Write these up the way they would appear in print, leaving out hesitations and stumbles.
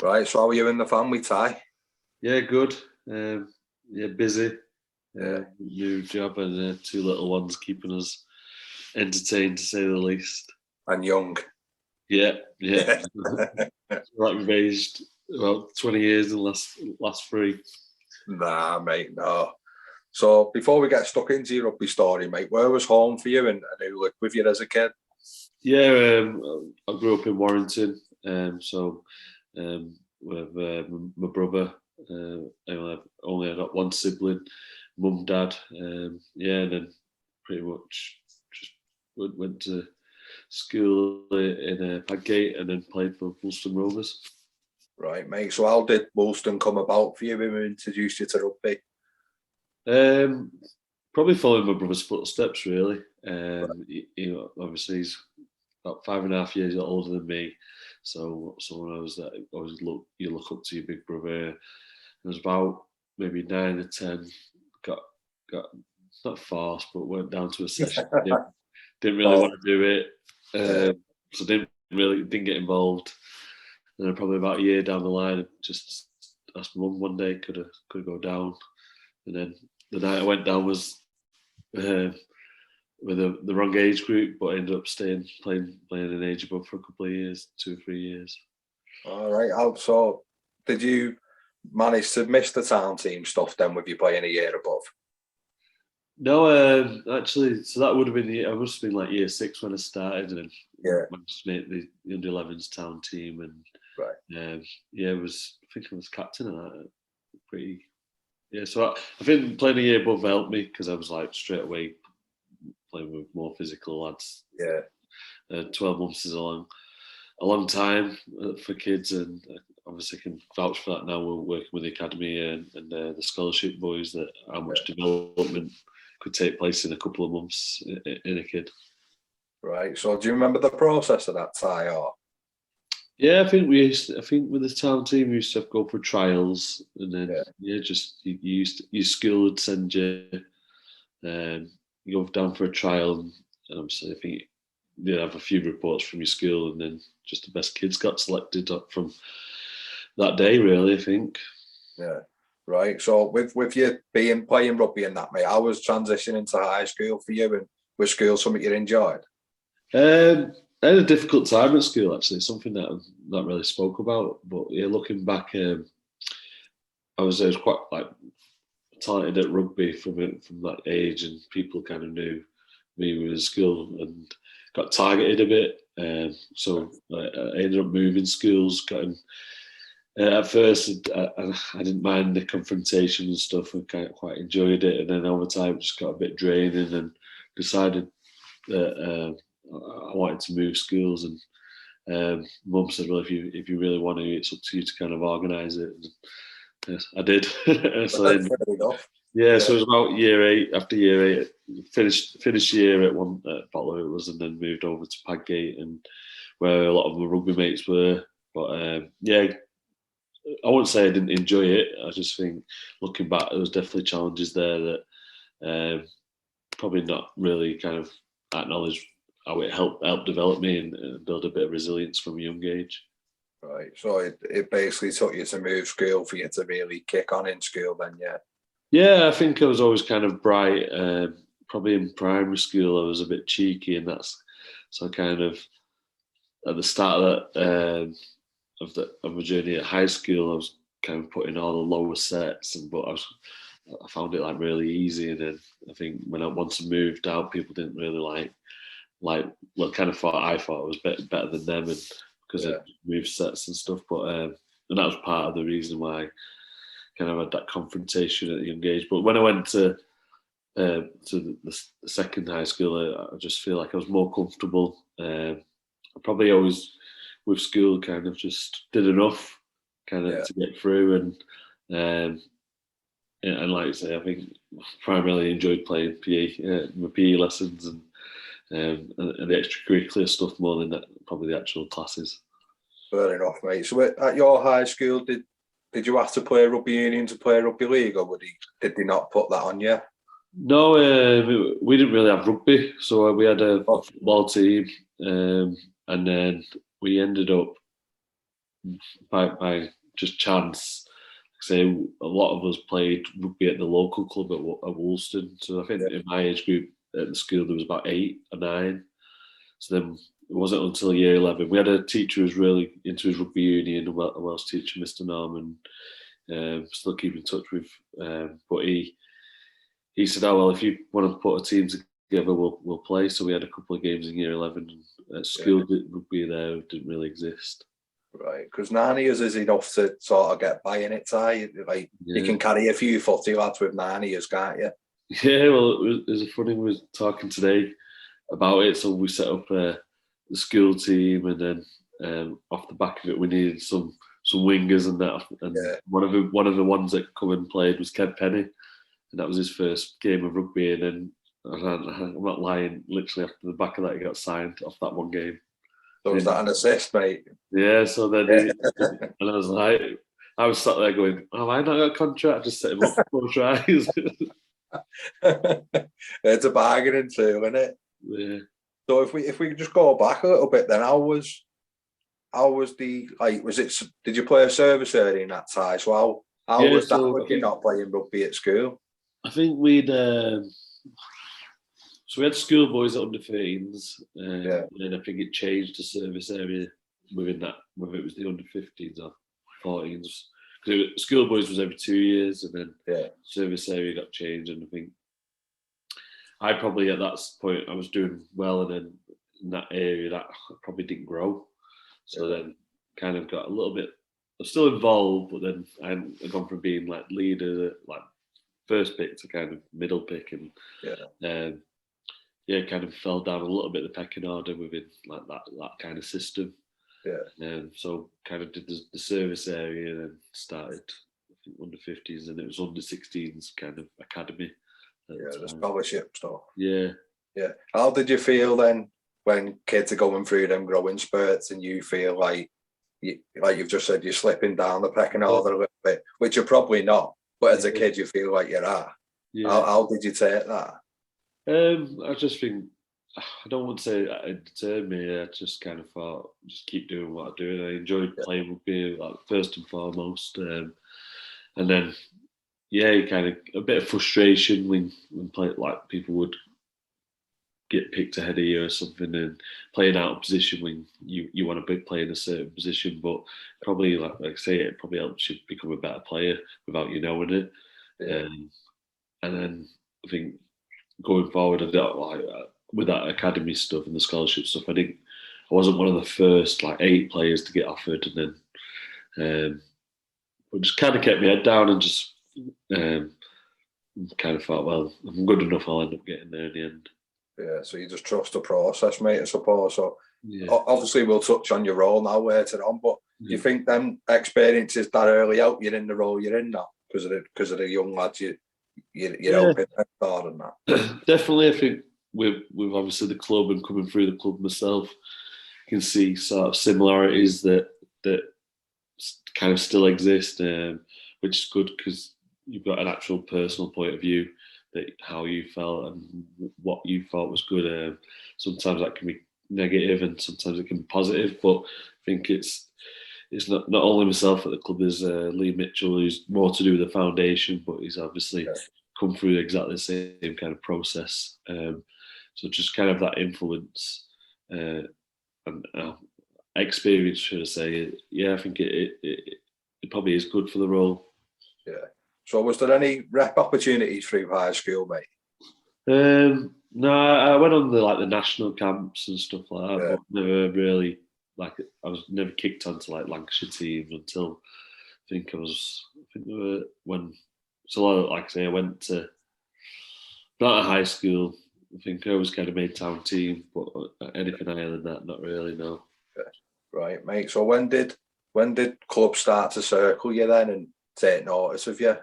Right, so how are you and the family, Ty? Yeah, good. Busy. Yeah. New job and two little ones keeping us entertained, to say the least. And young. Yeah. Like we've aged about 20 years in the last three. Nah, mate, no. So before we get stuck into your rugby story, mate, where was home for you and who lived with you as a kid? Yeah, I grew up in Warrington, with my brother. I only got one sibling, mum, dad. And then pretty much just went to school in Padgate and then played for Woolston Rovers. Right, mate. So how did Woolston come about for you? Who introduced you to rugby? Probably following my brother's footsteps, really. Right. Obviously he's about 5.5 years older than me. So when I was that, you look up to your big brother. I was about maybe 9 or 10. Got not forced, but went down to a session. Didn't really want to do it, so didn't get involved. And then probably about a year down the line, I just asked my mum one day could I go down, and then the night I went down was with the wrong age group, but I ended up playing an age above for a couple of years, 2 or 3 years. All right. So did you manage to miss the town team stuff then with you playing a year above? No, actually, so that would have been I must have been like year 6 when I started, and managed to make the under 11s town team, and right. I think I was captain of that. Pretty, yeah. So I think playing a year above helped me because I was like straight away playing with more physical lads. Yeah. 12 months is a long time for kids, and obviously can vouch for that now. We're working with the academy and the scholarship boys, that how much development could take place in a couple of months in a kid. Right. So do you remember the process of that, Ty? Or? Yeah, I think with the town team we used to go for trials, and then just your school would send you, you go down for a trial, and obviously I think you have a few reports from your school, and then just the best kids got selected up from that day, really, I think. Yeah. Right. So with you playing rugby and that, mate, I was transitioning to high school for you, and was school something you enjoyed? I had a difficult time at school, actually, something that I've not really spoke about. But yeah, looking back, I was quite like talented at rugby from that age, and people kind of knew me with school and got targeted a bit. So I ended up moving schools, at first, I didn't mind the confrontation and stuff, and quite enjoyed it. And then over time, it just got a bit draining, and decided that I wanted to move schools. And Mum said, "Well, if you really want to, it's up to you to kind of organise it." And yes, I did. So then, so it was about year 8. After year 8, finished year at one at Bottle it was, and then moved over to Padgate, and where a lot of my rugby mates were. But I wouldn't say I didn't enjoy it. I just think, looking back, there was definitely challenges there that probably not really kind of acknowledged how it helped develop me and build a bit of resilience from a young age. Right. So it basically took you to move school for you to really kick on in school then, yeah? Yeah, I think I was always kind of bright. Probably in primary school, I was a bit cheeky, and that's so kind of at the start of that. Of my journey at high school, I was kind of putting all the lower sets, but I found it like really easy. And then I think once I moved out, people didn't really kind of thought I thought I was better than them, and because I moved sets and stuff. But and that was part of the reason why I kind of had that confrontation at a young age. But when I went to the second high school, I just feel like I was more comfortable. I probably always, with school, kind of just did enough to get through, and like I say, I think primarily enjoyed playing PE, my PE lessons and the extracurricular stuff more than probably the actual classes. Fair enough, mate. So at your high school, did you have to play rugby union to play rugby league, or did they not put that on you? No, we didn't really have rugby, so we had a football team, and then we ended up by just chance. Say a lot of us played rugby at the local club at Woolston. So I think in my age group at the school there was about 8 or 9. So then it wasn't until year 11. We had a teacher who was really into his rugby union, a Welsh teacher, Mr. Norman. Still keep in touch with, but he said, "Oh well, if you want to put a team together, we'll play." So we had a couple of games in year 11. At school, rugby there didn't really exist. Right, because 9 years is enough to sort of get by in it, Ty. Like you can carry a few footy lads with 9 years, can't you? Yeah, well, it was a funny. We were talking today about it, so we set up the school team, and then off the back of it, we needed some wingers and that. And one of the ones that come and played was Kev Penny, and that was his first game of rugby. And then I'm not lying, literally after the back of that, he got signed off that one game. So was that an assist, mate? Yeah. So then, and I was like, I was sat there going, "Oh, I not got a contract? Just set him up for 4 tries." It's a bargaining tool, isn't it? Yeah. So if we just go back a little bit, then how was the was it? Did you play a service area in that tie? So how was that? With you not playing rugby at school? I think we'd. So we had schoolboys at under 13s, and then I think it changed to service area within that, whether it was the under 15s or 14s. Because schoolboys was every 2 years, and then service area got changed. And I think I probably at that point I was doing well, and then in that area that probably didn't grow. So then kind of got a little bit. I was still involved, but then I'd gone from being like leader, like first pick to kind of middle pick, and kind of fell down a little bit the pecking order within like that kind of system. So kind of did the service area, and then started I think under 50s, and it was under 16s kind of academy. The scholarship stuff. Yeah. How did you feel then when kids are going through them growing spurts, and you feel like you've just said you're slipping down the pecking order a little bit, which you're probably not, but as a kid you feel like you are. How did you take that? I just think, I don't want to say it deterred me. I just kind of thought, just keep doing what I'm doing. I enjoyed playing rugby, like, first and foremost, and then kind of a bit of frustration when play, like people would get picked ahead of you or something, and playing out of position when you want to be playing a certain position. But probably, like I say, it probably helps you become a better player without you knowing it. And then I think going forward, I don't like with that academy stuff and the scholarship stuff. I wasn't one of the first like 8 players to get offered, and then but just kind of kept my head down and just kind of thought, well, if I'm good enough, I'll end up getting there in the end. Yeah, so you just trust the process, mate, I suppose. So obviously we'll touch on your role now later on, but do you think them experiences that early out you're in the role you're in now because of the young lads you're helping mentor and that? Definitely, I think with obviously the club and coming through the club myself, you can see sort of similarities that kind of still exist, which is good because you've got an actual personal point of view that how you felt and what you thought was good. Sometimes that can be negative and sometimes it can be positive, but I think it's not only myself at the club. There's Lee Mitchell, who's more to do with the foundation, but he's obviously come through exactly the same kind of process. So just kind of that influence and experience, should I say? Yeah, I think it probably is good for the role. Yeah. So was there any rep opportunities through high school, mate? No, I went on the national camps and stuff like that, but never really I was never kicked onto like Lancashire teams until I went to not at high school. I think I was kind of made town team, but anything higher than that, not really, no. Okay. Right, mate. So when did clubs start to circle you then and take notice of you?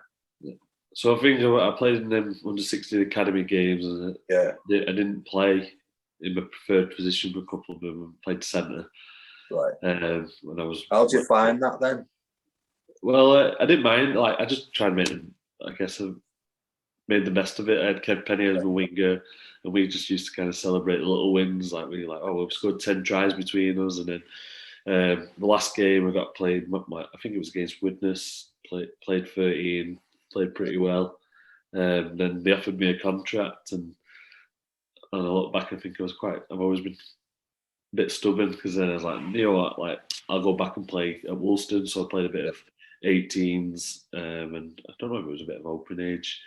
So I think I played in them under 16 academy games, and I didn't play in my preferred position for a couple of them. I played centre. Right. When I was. How did you find that then? Well, I didn't mind. Like I just tried to make them. I guess I made the best of it. I had Kev Penny as a winger, and we just used to kind of celebrate little wins. Like we've scored 10 tries between us, and then The last game I got played, I think it was against Widnes, played 13, played pretty well. Then they offered me a contract, and I look back and think I've always been a bit stubborn, because then I was like, you know what, like I'll go back and play at Woolston. So I played a bit of 18s, and I don't know if it was a bit of open age.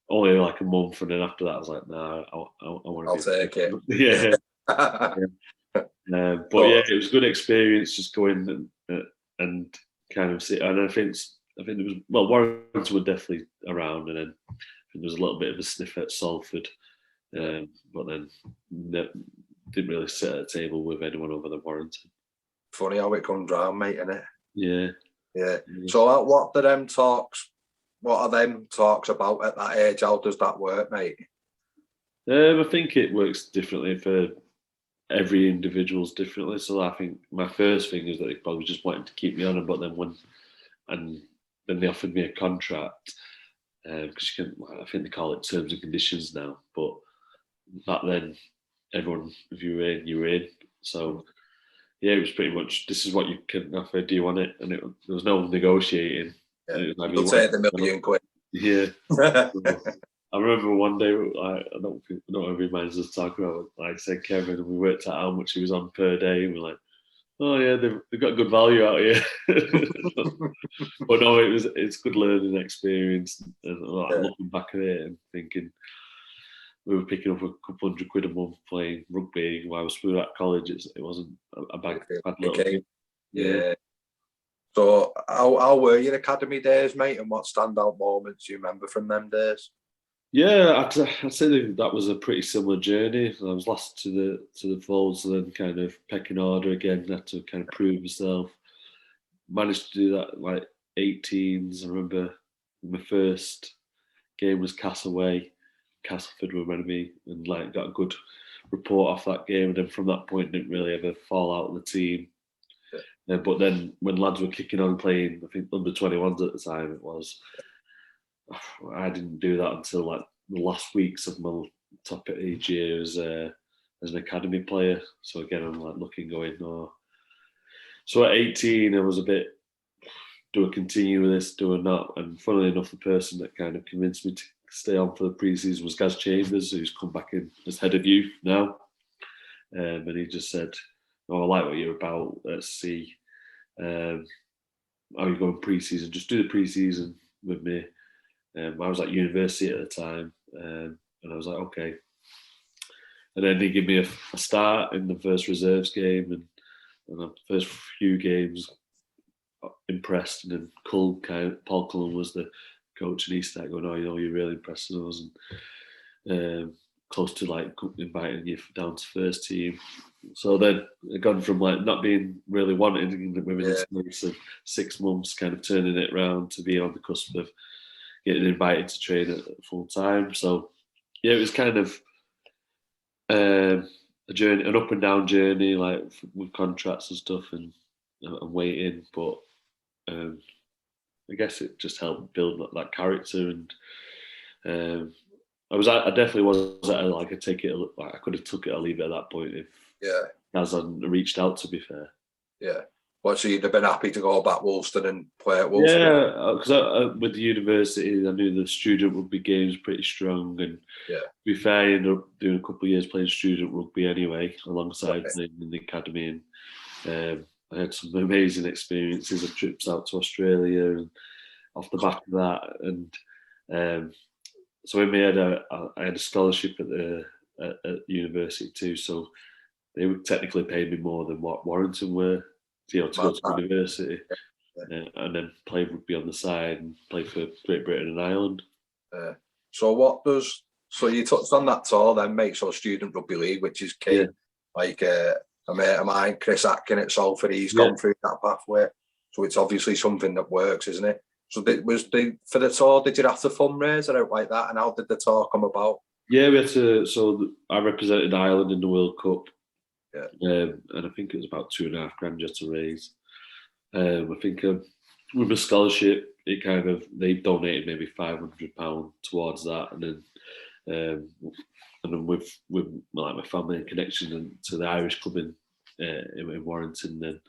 Only like a month, and then after that I was like, nah, I want to. I'll take it. Yeah. But yeah, it was a good experience just going and kind of see. And I think there was, well, Warrington were definitely around, and then I think there was a little bit of a sniff at Salford, but then didn't really sit at a table with anyone other than Warrington. Funny how it comes round, mate, innit? Yeah. So what are them talks about at that age? How does that work, mate? I think it works differently for every individual's differently. So I think my first thing is that they probably just wanted to keep me on, but then they offered me a contract, because I think they call it terms and conditions now, but back then everyone, if you were in, you were in. So yeah, it was pretty much, this is what you can offer, do you want it? And there was no negotiating. Yeah. You'll take the £1 million. Yeah. I remember one day, I don't know if he minds us talking about, like, said Kevin, and we worked out how much he was on per day, and we're like, oh yeah, they've got good value out here. But no, it's good learning experience, and looking back at it and thinking, we were picking up a couple £100 a month playing rugby while we were at college. It wasn't a bad little thing. Yeah. So how were your academy days, mate, and what standout moments do you remember from them days? Yeah, I'd say that was a pretty similar journey. I was last to the folds, and then kind of pecking order again. Had to kind of prove myself. Managed to do that like 18s. I remember my first game was Castleaway. Castleford were running me, and like got a good report off that game. And then from that point, didn't really ever fall out of the team. But then when lads were kicking on playing, I think under 21s at the time it was, I didn't do that until like the last weeks of my top age year as an academy player. So again, I'm like looking, going, no. So at 18, I was a bit, do I continue with this, do I not? And funnily enough, the person that kind of convinced me to stay on for the pre-season was Gaz Chambers, who's come back in as head of youth now. And he just said, oh, I like what you're about. Let's see how you going pre-season. Just do the pre-season with me. I was at university at the time, and I was like, okay. And then they give me a start in the first reserves game, and the first few games, impressed. And then Paul Cullen was the coach, and he started going, oh, you know, you're really impressing us, and close to like inviting you down to first team. So then I gone from like not being really wanted in the women's space of 6 months, kind of turning it around to being on the cusp of getting invited to train at full time. So yeah, it was kind of a journey, an up and down journey, like with contracts and stuff, and waiting. But I guess it just helped build that character, and I definitely was at like a take it. Like I could have took it or leave it at that point if Gaz hadn't reached out. To be fair, yeah. Well, so you'd have been happy to go back Woolston and play at Woolston? Yeah, because with the university, I knew the student rugby game was pretty strong, and to be fair, I ended up doing a couple of years playing student rugby anyway, alongside playing in the academy, and I had some amazing experiences of trips out to Australia and off the back of that, and so in my head, I had a scholarship at university too, so they would technically pay me more than what Warrington were, to go to university, and then play rugby on the side and play for Great Britain and Ireland. So you touched on that tour then, mate, so Student Rugby League, which is key. Like a mate of mine, Chris Atkin at Salford, he's gone through that pathway. So it's obviously something that works, isn't it? So for the tour, did you have to fundraise or out like that? And how did the tour come about? Yeah, we had to. So I represented Ireland in the World Cup. And I think it was about $2,500 just to raise. I think with a scholarship, it kind of, they donated maybe £500 towards that, and then with like my family and connection to the Irish club in in Warrington, then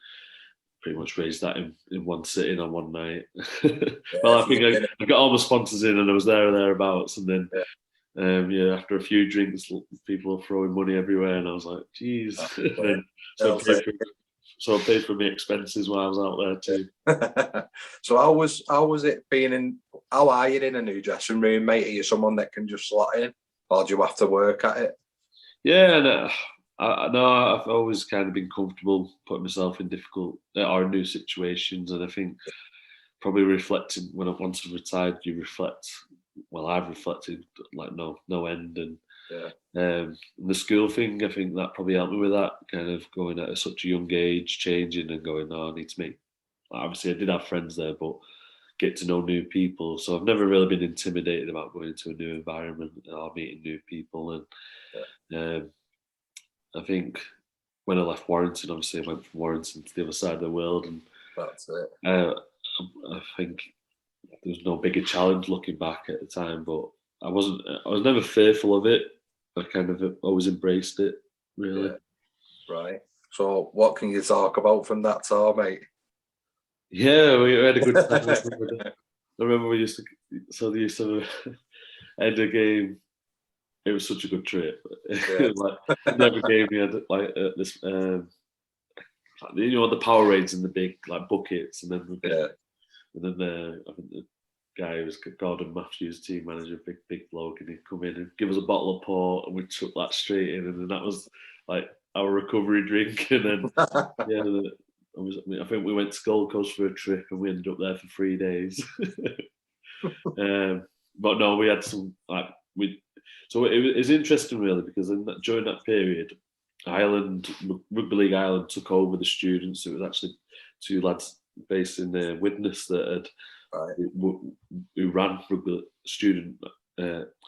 pretty much raised that in one sitting on one night. Well, I think I got all my sponsors in and I was there or thereabouts, and then after a few drinks, people were throwing money everywhere, and I was like, geez. So I paid for my expenses while I was out there too. So how was it being in? How are you in a new dressing room, mate? Are you someone that can just slot in, or do you have to work at it? Yeah, and I've always kind of been comfortable putting myself in difficult or new situations, and I think probably reflecting once I've retired, you reflect. Well, I've reflected like no end, and the school thing, I think that probably helped me with that, kind of going at such a young age, changing and going, I need to make. Obviously, I did have friends there, but get to know new people. So I've never really been intimidated about going into a new environment or meeting new people. And I think when I left Warrington, obviously I went from Warrington to the other side of the world, and that's it. I think there was no bigger challenge looking back at the time, but I was never fearful of it. I kind of always embraced it, really. Yeah. Right. So what can you talk about from that tour, mate? Yeah, we had a good time. I remember they used to end a game. It was such a good trip. Yeah. Every game we had this, the Powerades and the big buckets, and then I think the guy who was Gordon Matthews, team manager, big bloke, and he'd come in and give us a bottle of port, and we took that straight in, and then that was our recovery drink. And then I think we went to Gold Coast for a trip, and we ended up there for 3 days. But no, we had some so it was interesting, really, because during that period, Rugby League Ireland took over the students. It was actually two lads based in Widnes that who ran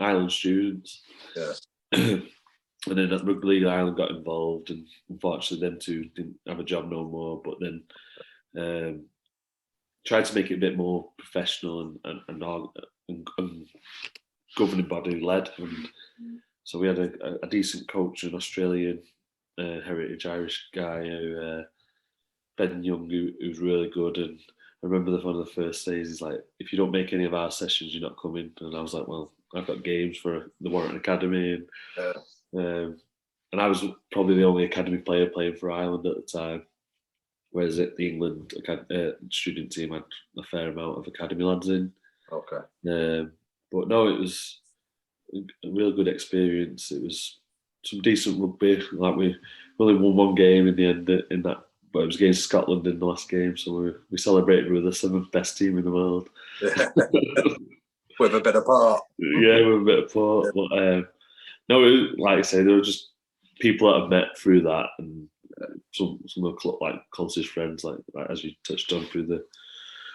Ireland students. Yeah. And then Rugby League Ireland got involved, and unfortunately them two didn't have a job no more, but then tried to make it a bit more professional and governing body led. And so we had a decent coach, an Australian heritage Irish guy, Ben Young, who's really good. And I remember one of the first days, he's like, if you don't make any of our sessions, you're not coming. And I was like, well, I've got games for the Warrington Academy. And I was probably the only academy player playing for Ireland at the time. Whereas the England student team had a fair amount of academy lads in. Okay. But no, it was a real good experience. It was some decent rugby. We only won one game in the end in that, but it was against Scotland in the last game. So we celebrated with the 7th best team in the world. Yeah. With a bit of part. Yeah, with a bit of part. Yeah. But no, like I say, there were just people that I've met through that, and some of the closest friends, like as you touched on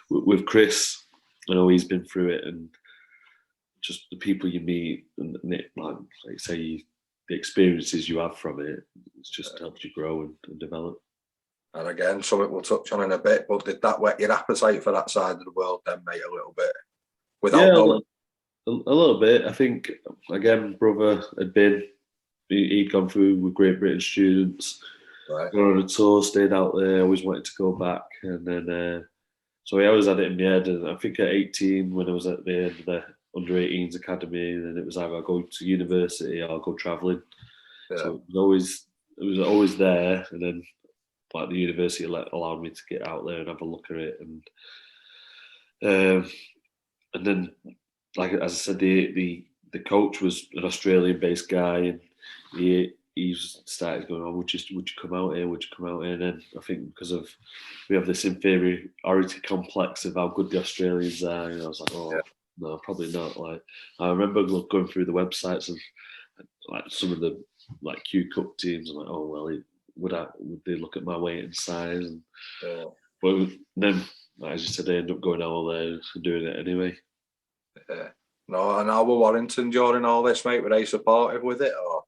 with Chris. I know he's been through it, and just the people you meet, and like say the experiences you have from it, it's just helped you grow and develop. And again, something we'll touch on in a bit, but did that whet your appetite for that side of the world then, mate, a little bit? A little bit. I think, again, brother he'd gone through with Great Britain students, gone on a tour, stayed out there, always wanted to go back. And then, so I always had it in my head. And I think at 18, when I was at the end of the under-18s academy, then it was either go to university or go travelling. Yeah. So it was always there. And then the university allowed me to get out there and have a look at it. And then, as I said, the coach was an Australian-based guy, and he started going, would you come out here? Would you come out here? And then I think because we have this inferiority complex of how good the Australians are, and I was like, no, probably not. I remember going through the websites of some of the Q Cup teams. I'm like, oh well, would they look at my weight and size? And, but then, as you said, I ended up going out there and doing it anyway. Yeah. No, and how were Warrington during all this, mate? Were they supportive with it, or?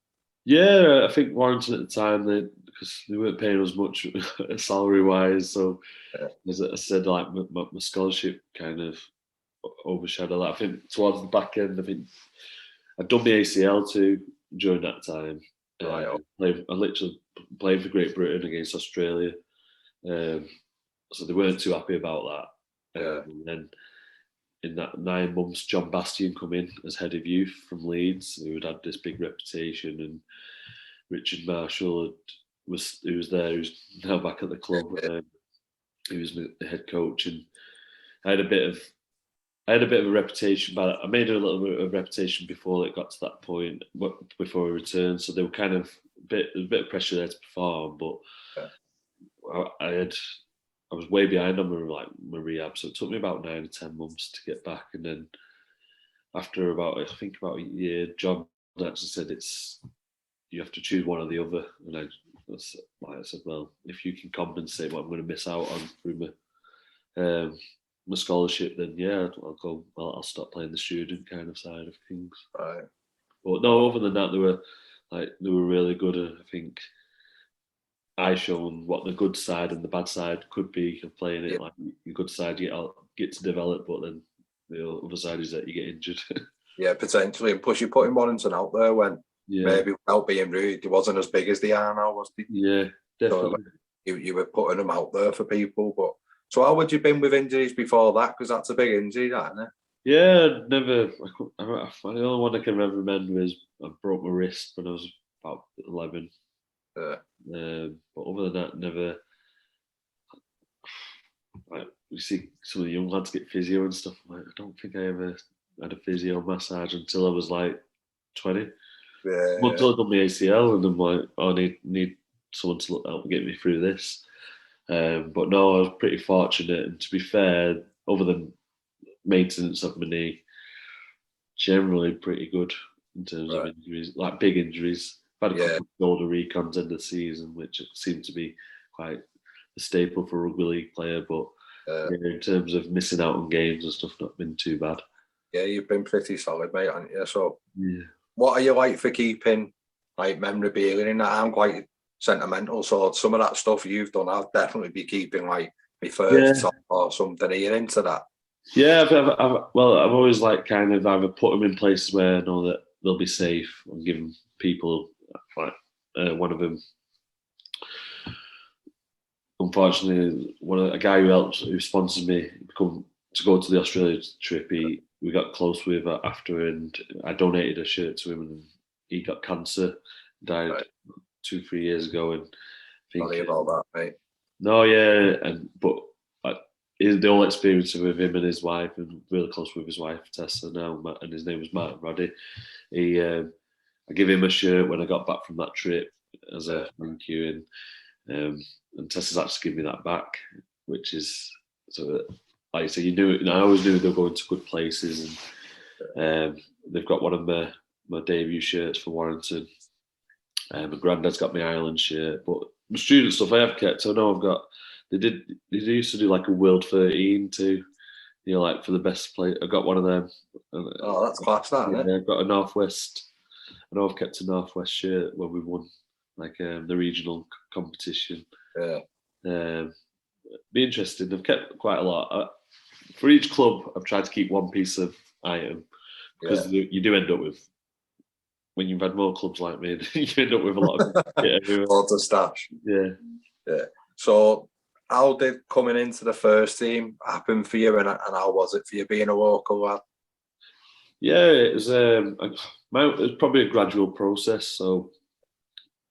Yeah, I think Warrington at the time, because they weren't paying us much salary-wise, so as I said, my scholarship kind of overshadowed that. I think towards the back end, I think I'd done the ACL too during that time, Right. I literally played for Great Britain against Australia. So they weren't too happy about that. And then in that 9 months, John Bastian come in as head of youth from Leeds, who had had this big reputation, and Richard Marshall was there, who's now back at the club. He was the head coach, and I had a bit of a reputation, but I made a little bit of a reputation before it got to that point, before I returned. So there were kind of a bit of pressure there to perform, but I was way behind on my rehab, so it took me about 9 or 10 months to get back. And then after about a year, John actually said you have to choose one or the other. And I said, well, if you can compensate what I'm going to miss out on through my scholarship, then yeah, I'll stop playing the student kind of side of things. Right. But no, other than that, they were really good. I think I shown what the good side and the bad side could be of playing it. Like the good side, you get to develop, but then the other side is that you get injured. Yeah, potentially. And plus, you're putting Warrington out there when maybe, without being rude, it wasn't as big as they are now, was it? Yeah, definitely. So you were putting them out there for people. But so how had you been with injuries before that? Because that's a big injury, isn't it? Yeah, never. The only one I can remember is I broke my wrist when I was about 11. But other than that, never. We see some of the young lads get physio and stuff. I don't think I ever had a physio massage until I was 20. Until I done my ACL, and I'm like, I need someone to help me get me through this. But no, I was pretty fortunate, and to be fair, other than maintenance of my knee, generally pretty good in terms of injuries, like big injuries. I've had a couple of shoulder recons in the season, which seemed to be quite a staple for a rugby league player, but in terms of missing out on games and stuff, not been too bad. Yeah, you've been pretty solid, mate, haven't you? So, what are you like for keeping memorabilia in that? I'm quite sentimental, so some of that stuff you've done, I'll definitely be keeping my first top or something. Are you into that? Yeah, I've always kind of either put them in places where I know that they'll be safe and giving people one of them. Unfortunately, a guy who sponsored me to go to the Australia trip, we got close with after, and I donated a shirt to him, and he got cancer, died 2-3 years ago, and Sorry about that, mate. No, yeah, but the whole experience with him and his wife, and really close with his wife Tessa now, and his name was Martin Roddy. I gave him a shirt when I got back from that trip as a thank you, and Tessa's actually given me that back, which is so. Like you say, I always knew they were going to good places, and they've got one of my debut shirts for Warrington. My granddad's got my Ireland shirt, but my student stuff I have kept. I know I've got. They used to do like a World 13 too, for the best player. I got one of them. Oh, that's class, that, isn't it? I've got a Northwest. I know I've kept a Northwest shirt when we won the regional competition. Be interesting. I've kept quite a lot. For each club, I've tried to keep one piece of item, because you do end up with, when you've had more clubs like me, you end up with a lot of lots of stash. Yeah. So, how did coming into the first team happen for you, and how was it for you being a local lad? Yeah, it was probably a gradual process. So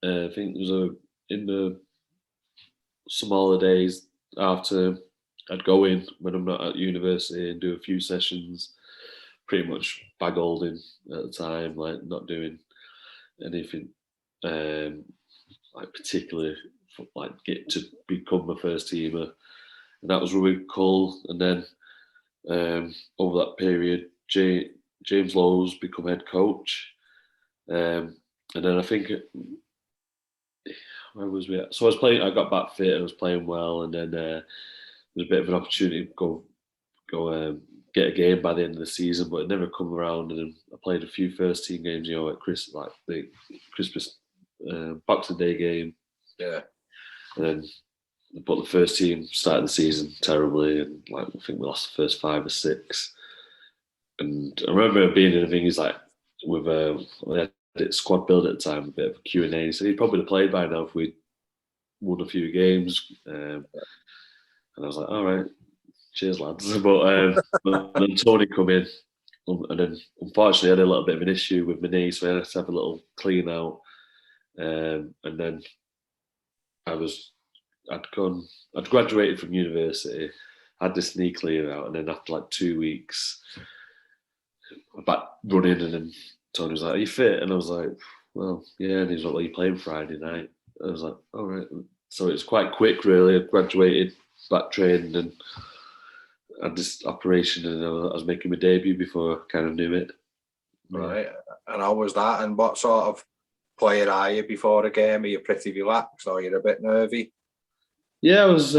I think it was in the some holidays after, I'd go in when I'm not at university and do a few sessions, pretty much bag holding at the time, not doing anything particularly get to become my first teamer, and that was really cool. And then over that period, James Lowe's become head coach, and then I think where was we at? So I was playing. I got back fit. I was playing well, and then there was a bit of an opportunity to go get a game by the end of the season, but it never come around. And then I played a few first team games, at the Christmas Boxing Day game. Yeah. And then, but the first team started the season terribly, and I think we lost the first 5 or 6. And I remember being in a thing with it squad build at the time, a bit of a Q&A. He said he'd probably have played by now if we'd won a few games. And I was like, all right, cheers, lads. But then Tony come in, and then unfortunately I had a little bit of an issue with my knee, so I had to have a little clean out. And then I'd graduated from university, had this knee clear out, and then after like 2 weeks, I'm back running, and then Tony was like, "Are you fit?" And I was like, "Well, yeah." And he was like, "Well, you're playing Friday night." I was like, "All right." So it's quite quick, really. I graduated, back trained, and had this operation, and I was making my debut before I kind of knew it. Right. And how was that? And what sort of player are you before a game? Are you pretty relaxed, or you're a bit nervy? Yeah, I was.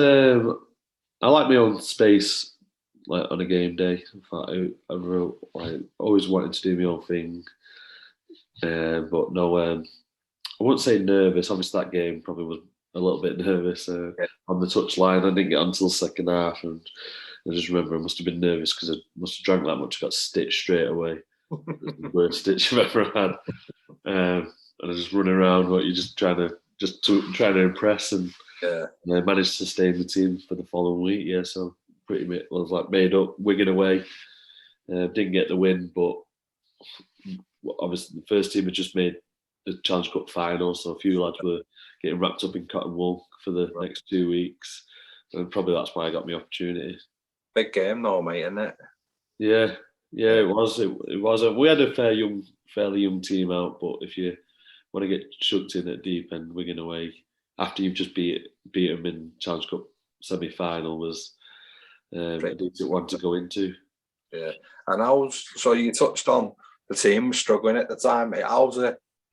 I like my own space, like on a game day. In fact, I always wanted to do my own thing, but no, I wouldn't say nervous. Obviously, that game probably was a little bit nervous on the touchline. I didn't get on until the second half, and I just remember I must have been nervous because I must have drank that much. I got stitched straight away. The worst stitch I've ever had. And I was just running around, you're just trying to impress, and I managed to stay in the team for the following week. Yeah, so pretty much I was like made up, Wigan away. Didn't get the win, but obviously the first team had just made the Challenge Cup final, so a few lads were getting wrapped up in cotton wool for the next 2 weeks, and probably that's why I got my opportunity. Big game though, mate, isn't it? Yeah, it was. It was. We had a fairly young team out, but if you want to get chucked in at deep end, Wigan away after you've just beat them in Challenge Cup semi-final was a decent one to go into. Yeah, and so you touched on the team was struggling at the time.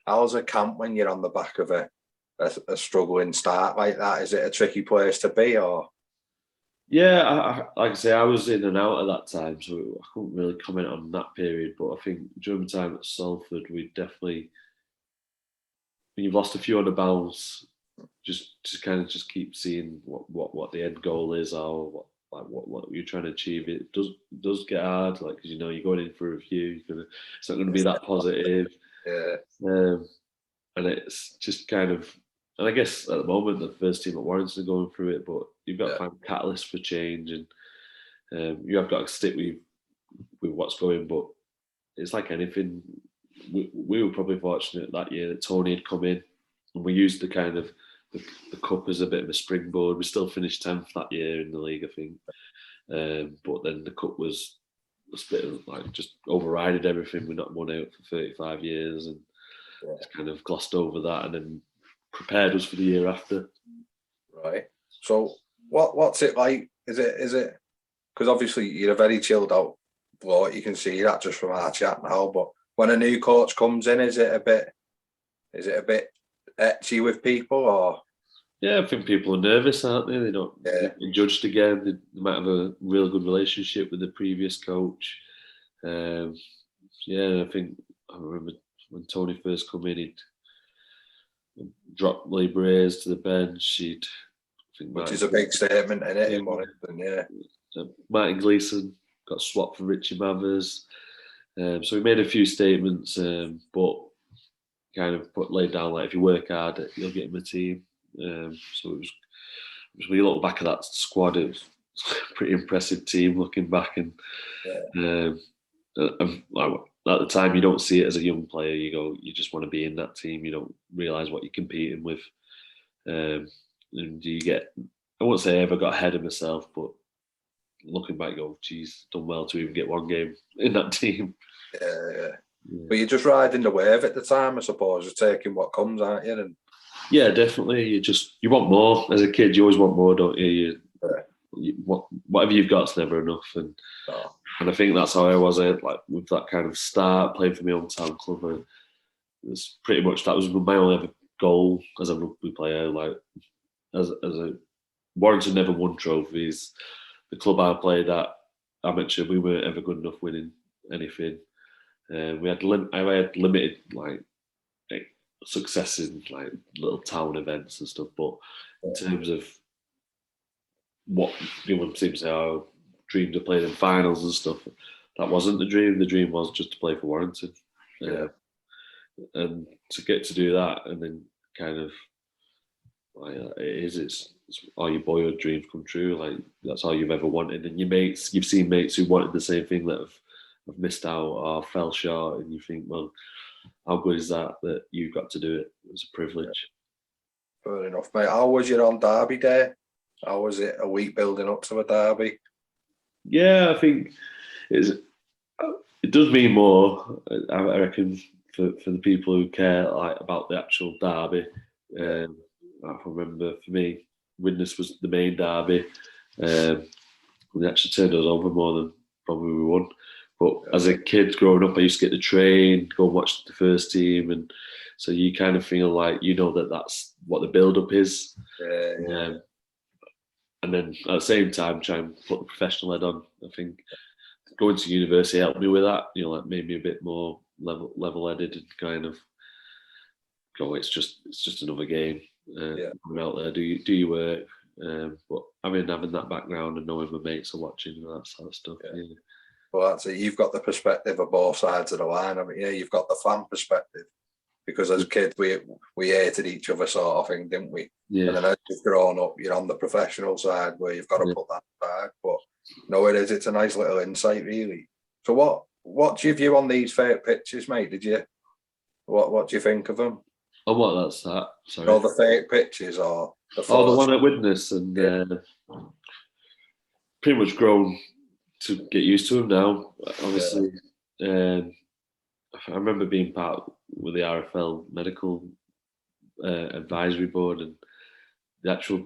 How's a camp when you're on the back of a struggling start like that? Is it a tricky place to be, or? Yeah, like I say, I was in and out at that time, so I couldn't really comment on that period. But I think during the time at Salford, we definitely, when you've lost a few on the bounce, just keep seeing what the end goal is, or what you're trying to achieve. It does get hard, like, because you're going in for a review. It's not going to be that positive. Yeah. And it's just kind of, and I guess at the moment the first team at Warrington are going through it, but you've got to find catalysts for change, and you have got to stick with what's going. But it's like anything. We were probably fortunate that year that Tony had come in, and we used the kind of the cup as a bit of a springboard. We still finished 10th that year in the league, I think, but then the cup was a bit of like just overrided everything. We're not won out for 35 years, and it's kind of glossed over that, and then prepared us for the year after. Right. So what's it like? Is it because obviously you're a very chilled out bloke. You can see that just from our chat now. But when a new coach comes in, is it a bit etchy with people, or? Yeah, I think people are nervous, aren't they? They don't get judged again. They might have a real good relationship with the previous coach. I think I remember when Tony first come in, he'd drop Lee Braze to the bench. Which is a big statement, isn't it, in Warrington, Martin Gleeson got swapped for Richie Mathers. So he made a few statements, but kind of laid down like, if you work hard, you'll get in the team. So it was when you look back at that squad, it was a pretty impressive team looking back, and at the time you don't see it as a young player. You just want to be in that team. You don't realise what you're competing with, and you get, I won't say I ever got ahead of myself, but looking back, you go, geez, done well to even get one game in that team. Yeah. But you're just riding the wave at the time, I suppose. You're taking what comes, aren't you? And yeah, definitely. You want more. As a kid, you always want more, don't you? Whatever you've got is never enough, and I think that's how I was. Like with that kind of start, playing for my hometown club. It was pretty much, that was my only ever goal as a rugby player. Like as a Warrington never won trophies. The club I played at, amateur, we weren't ever good enough winning anything. I had limited like successes in like little town events and stuff, but in terms of what people seem to say, oh, dreamed of playing in finals and stuff, that wasn't the dream. The dream was just to play for Warrington. and to get to do that, and then kind of like it's all your boyhood dreams come true. Like that's all you've ever wanted, and your mates, you've seen mates who wanted the same thing that have missed out or fell short, and you think, well, how good is that you've got to do it? It's a privilege. Fair enough, mate. How was your on Derby day? How was it a week building up to a derby? Yeah, I think it does mean more, I reckon, for the people who care like about the actual derby. I remember for me, Widnes was the main derby. They actually turned us over more than probably we won. But as a kid growing up, I used to get the train, go and watch the first team, and so you kind of feel like you know that's what the build-up is. And then at the same time, try and put the professional head on. I think going to university helped me with that. You know, like made me a bit more level-headed and kind of go. It's just another game. Come out there, do your work. But I mean, having that background and knowing my mates are watching and that sort of stuff. Yeah. Well, that's it. You've got the perspective of both sides of the line. I mean, you've got the fan perspective because as kids we hated each other sort of thing, didn't we? Yeah. And then as you've grown up, you're on the professional side where you've got to put that aside. But no, it's a nice little insight, really. So what's your view on these fake pitches, mate? What do you think of them? Oh, what? That's that. Sorry. No, the fake pitches or the one at Widnes, and pretty much grown to get used to them now. Obviously, I remember being part with the RFL medical advisory board, and the actual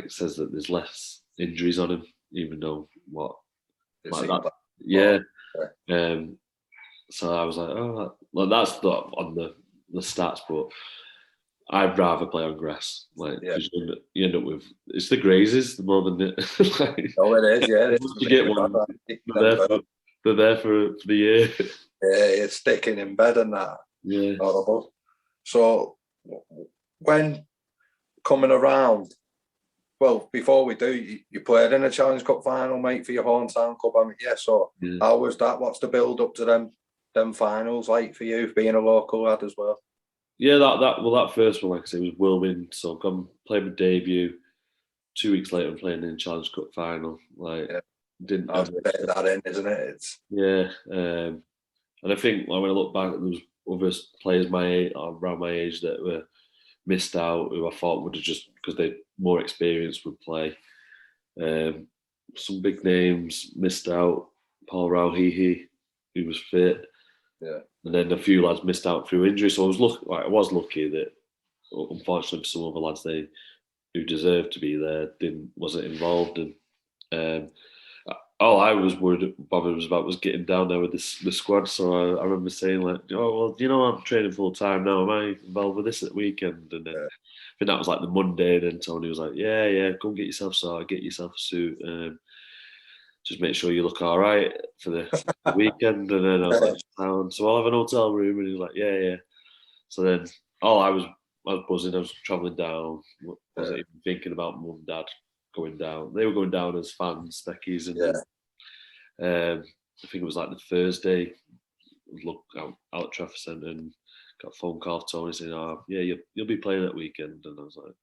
says that there's less injuries on him, even though like that. Yeah. So I was like, oh, well, that's not on the stats, but I'd rather play on grass. Because you end up with it's the grazes more than it. It is, yeah. You get one. They're there for the year. Yeah, it's sticking in bed and that. Yeah. Horrible. So when coming around, well, before we do, you played in a Challenge Cup final, mate, for your hometown club. I mean, so how was that? What's the build up to them finals like for you, being a local lad as well? Yeah, that first one, like I say, was whirlwind. So I played my debut. 2 weeks later, I'm playing in the Challenge Cup final. Didn't have that in, isn't it? And I think when I look back, there was other players around my age that were missed out, who I thought would have just because they're more experienced would play. Some big names missed out. Paul Rauhihi, who was fit. Yeah. And then a few lads missed out through injury. So I was lucky that, unfortunately, for some other lads who deserved to be there wasn't involved. And all I was bothered about was getting down there with the squad. So I remember saying I'm training full time now. Am I involved with this at the weekend? And I think that was like the Monday. And then Tony was like, yeah, go and get yourself sorted, get yourself a suit. Just make sure you look all right for the weekend. And then I was like, so I'll have an hotel room. And he was like, yeah. So then I was buzzing. I was travelling down. Wasn't even thinking about mum and dad going down. They were going down as fans, Becky's. And I think it was like the Thursday. Look out at Trafford Centre and got a phone call off Tony saying, you'll be playing that weekend. And I was like,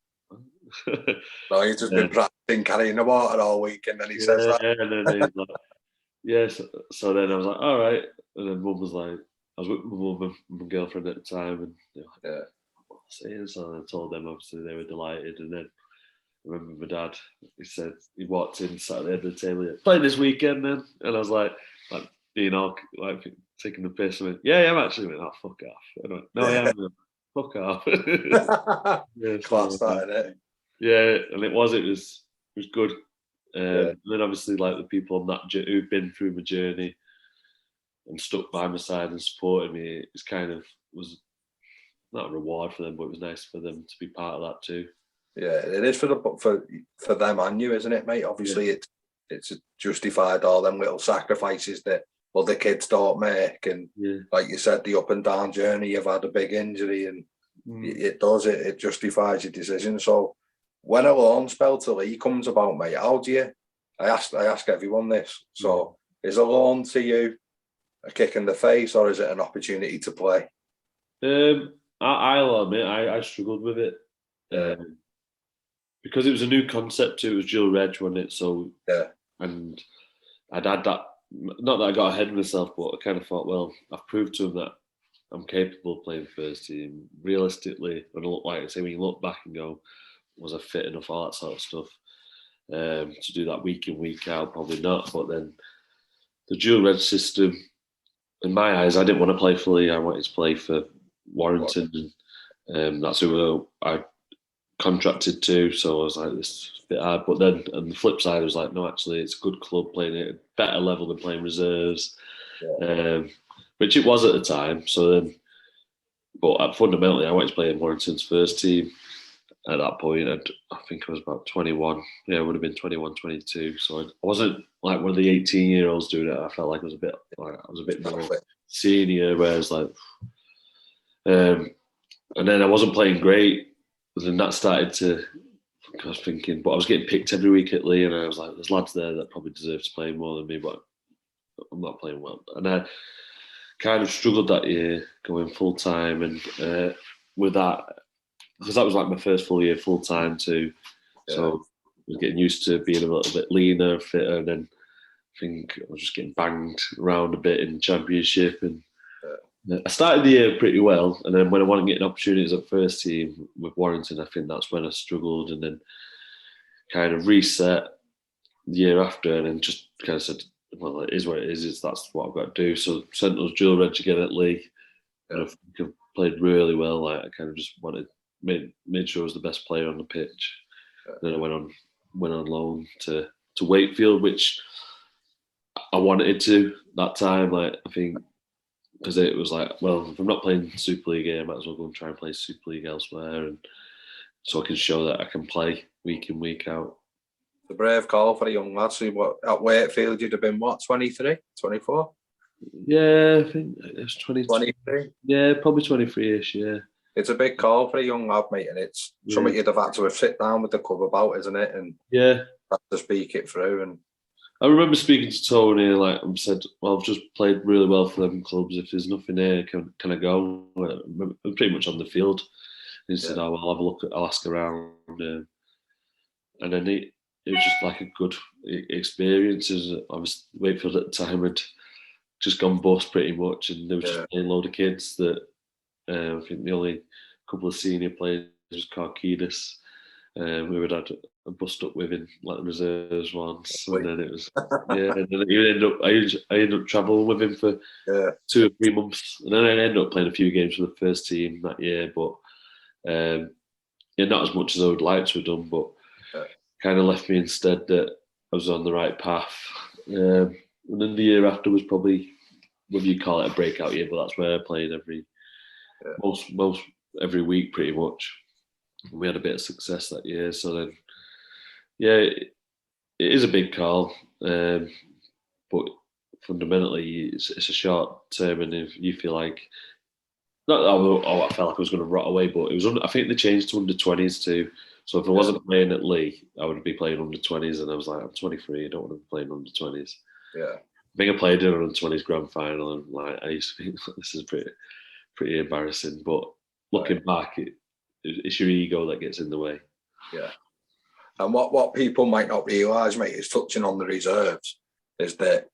no, he's just been practicing carrying the water all weekend, and he says that. And then he's like, so then I was like, all right. And then mum was like, I was with my mum and my girlfriend at the time, and they were like, so I told them, obviously they were delighted. And then I remember my dad, he said he walked in, sat at the end of the table, playing this weekend then, and I was like being all like taking the piss. I went, I'm actually went, oh, fuck off. I went, no, I am. Fuck off. Class that, innit? Yeah, and it was good. And then obviously like the people on that who've been through my journey and stuck by my side and supported me, it's kind of was not a reward for them, but it was nice for them to be part of that too. Yeah, it is for them and you, isn't it, mate? Obviously, it's justified all them little sacrifices that other kids don't make, and like you said, the up and down journey. You've had a big injury, and it justifies your decision. So, when a loan spell to Lee comes about, mate, how do you? I ask everyone this. So, is a loan to you a kick in the face, or is it an opportunity to play? I'll admit I struggled with it because it was a new concept. It was dual reg, wasn't it? So and I'd had that. Not that I got ahead of myself, but I kind of thought, well, I've proved to him that I'm capable of playing first team. Realistically, when I look like I say, when you look back and go, was I fit enough, all that sort of stuff, to do that week in, week out? Probably not. But then the dual reg system, in my eyes, I didn't want to play for Lee. I wanted to play for Warrington, and that's who I contracted to. So I was like, this is a bit hard. But then on the flip side, I was like, no, actually, it's a good club playing at a better level than playing reserves, which it was at the time. So then, but fundamentally, I went to play in Warrington's first team at that point. I think I was about 21. Yeah, I would have been 21, 22. So I wasn't like one of the 18-year-olds doing it. I felt like I was a bit more senior, whereas like, and then I wasn't playing great. But then that started to, I was thinking, but I was getting picked every week at Lee, and I was like, there's lads there that probably deserve to play more than me, but I'm not playing well. And I kind of struggled that year going full time, and with that, because that was like my first full year full time too. So I was getting used to being a little bit leaner, fitter, and then I think I was just getting banged around a bit in the championship. And I started the year pretty well, and then when I wasn't getting opportunities at first team with Warrington, I think that's when I struggled, and then kind of reset the year after, and then just kind of said, well, it is what it is. That's what I've got to do. So sent us dual reg again at Lee, and I think I've played really well. Like I kind of just made sure I was the best player on the pitch. Then I went on loan to Wakefield, which I wanted to that time. Like I think because it was like, well, if I'm not playing Super League here, I might as well go and try and play Super League elsewhere, and so I can show that I can play week in, week out. The brave call for a young lad. So at Wakefield, you'd have been what, 23, 24? Yeah, I think it was 23. Yeah, probably 23-ish, yeah. It's a big call for a young lad, mate, and it's something you'd have had to have sit down with the club about, isn't it? And have to speak it through. And I remember speaking to Tony, and like I said, well, I've just played really well for them clubs. If there's nothing here, can I go? I'm pretty much on the field. And he said, "Oh, well, I'll have a look. I'll ask around." And then it was just like a good experience. I was Wakefield at the time had just gone bust pretty much, and there was just a load of kids that I think the only couple of senior players was Karkidas. We would have a bust up with in like the reserves once, and then it was and then I ended up travelling with him for 2 or 3 months, and then I ended up playing a few games for the first team that year, but not as much as I would like to have done, but kind of left me instead that I was on the right path. And then the year after was probably, whether you call it a breakout year, but that's where I played most every week pretty much. We had a bit of success that year, so then it is a big call, but fundamentally it's a short term, and if you feel like not I felt like I was going to rot away, but it was I think they changed to under 20s too. So if I wasn't playing at Lee, I would be playing under 20s, and I was like, I'm 23, I don't want to be playing under 20s. Yeah, I think I played in an under 20s grand final, and like I used to think this is pretty embarrassing, but looking back, it's your ego that gets in the way. Yeah. And what people might not realise, mate, is touching on the reserves, is that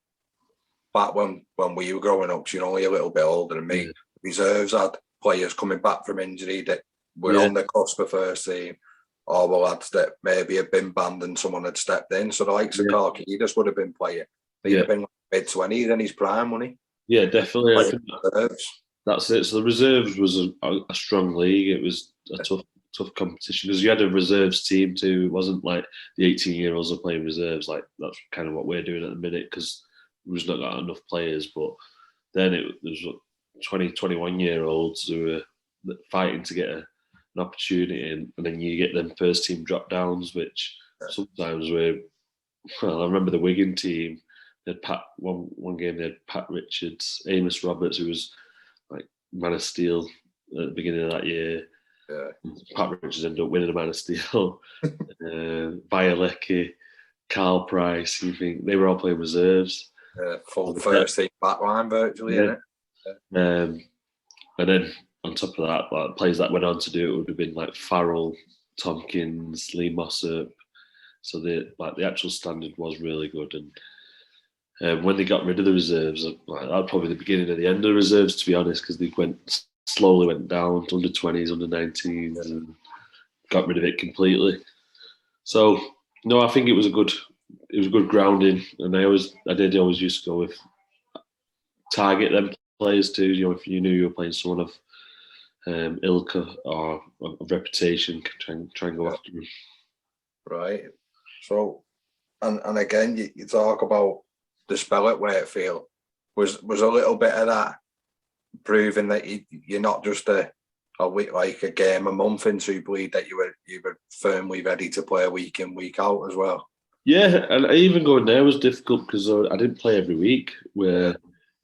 back when we were growing up, you're only a little bit older than me, reserves had players coming back from injury that were on the cusp of first team, or the lads that maybe had been banned and someone had stepped in. So the likes of Karkidas would have been playing. He'd have been like mid-20s in his prime, wouldn't he? Yeah, definitely. I think that's it. So the reserves was a strong league. It was a tough competition because you had a reserves team too. It wasn't like the 18-year-olds are playing reserves. Like that's kind of what we're doing at the minute because we've just not got enough players. But then it was 20, 21-year-olds who were fighting to get an opportunity, and then you get them first team drop downs, which sometimes were. Well, I remember the Wigan team. They had one game. They had Pat Richards, Amos Roberts, who was like Man of Steel at the beginning of that year. Yeah. Pat Richards ended up winning a Man of Steel. Bialecki, Carl Price. You think they were all playing reserves? Full first team backline virtually, isn't it? And then on top of that, like players that went on to do it would have been like Farrell, Tompkins, Lee Mossop. So the actual standard was really good. And when they got rid of the reserves, like, that was probably the beginning of the end of the reserves, to be honest, because they slowly went down to under 20s, under 19s, and got rid of it completely. So no, I think it was a good grounding, and I did always used to go with target them players too. You know, if you knew you were playing someone of ilk or of reputation, try and go after them. Right. So, and again, you talk about the spell at Wakefield. Was a little bit of that proving that you're not just a week, like a game a month in Super League, that you were firmly ready to play week in, week out as well. Yeah, and even going there was difficult because I didn't play every week. Where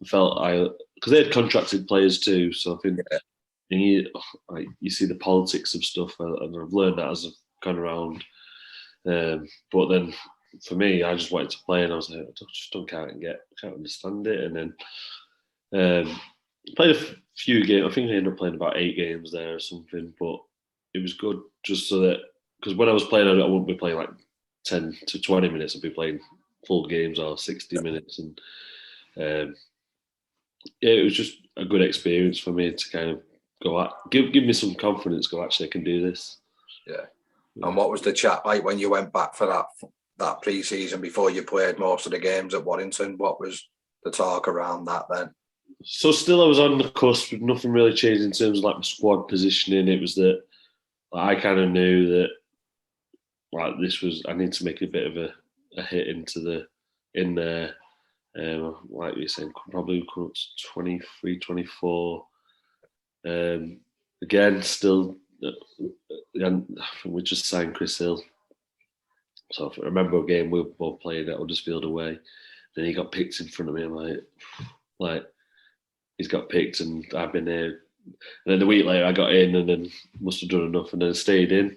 I felt because they had contracted players too, so I think you see the politics of stuff, and I've learned that as I've gone around. But then for me, I just wanted to play, and I was like, I can't understand it. And then played a few games. I think I ended up playing about 8 games there or something. But it was good just so that, because when I was playing, I wouldn't be playing like 10 to 20 minutes. I'd be playing full games or 60 minutes, and it was just a good experience for me to kind of give me some confidence. Go, actually, I can do this. Yeah. And what was the chat like when you went back for that pre-season before you played most of the games at Warrington? What was the talk around that then? So still I was on the cusp, nothing really changed in terms of like my squad positioning. It was that I kind of knew that like I need to make a bit of a hit in there. Like you're saying, probably 23, 24. Again, still, and we just signed Chris Hill. So if I remember a game we were both playing at Huddersfield away. Then he got picked in front of me. I'm like he's got picked, and I've been there. And then the week later, I got in, and then must have done enough, and then stayed in.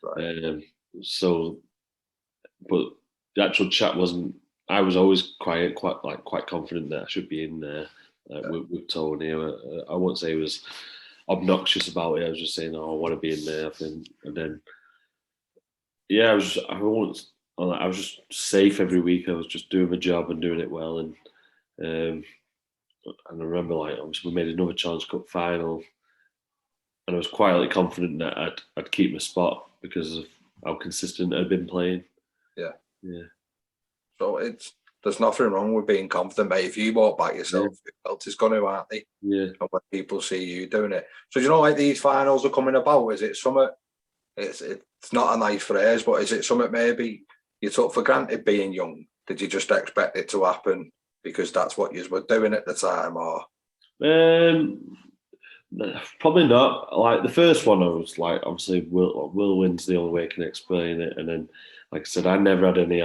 Right. But the actual chat wasn't. I was always quite confident that I should be in there with Tony. I won't say he was obnoxious about it. I was just saying, I want to be in there. I think, and then I was just safe every week. I was just doing my job and doing it well, and I remember obviously we made another Challenge Cup final, and I was quietly confident that I'd keep my spot because of how consistent I'd been playing. Yeah. So there's nothing wrong with being confident, mate. If you walk back yourself, else is going to, aren't they? Yeah. And when people see you doing it. So like these finals are coming about, is it something? It's not a nice phrase, but is it something maybe you took for granted being young? Did you just expect it to happen because that's what you were doing at the time, or? Probably not. Like the first one, I was like, obviously, will wins the only way I can explain it. And then, like I said, I never had any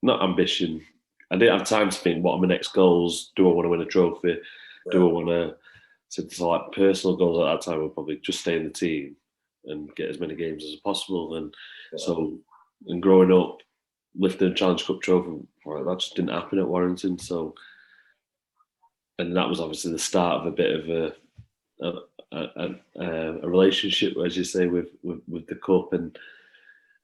not ambition. I didn't have time to think, what are my next goals? Do I want to win a trophy? Yeah. Do I want to? So like personal goals at that time were probably just stay in the team and get as many games as possible. And and growing up, lifting a Challenge Cup trophy, that just didn't happen at Warrington. So, and that was obviously the start of a bit of a relationship, as you say, with the cup. And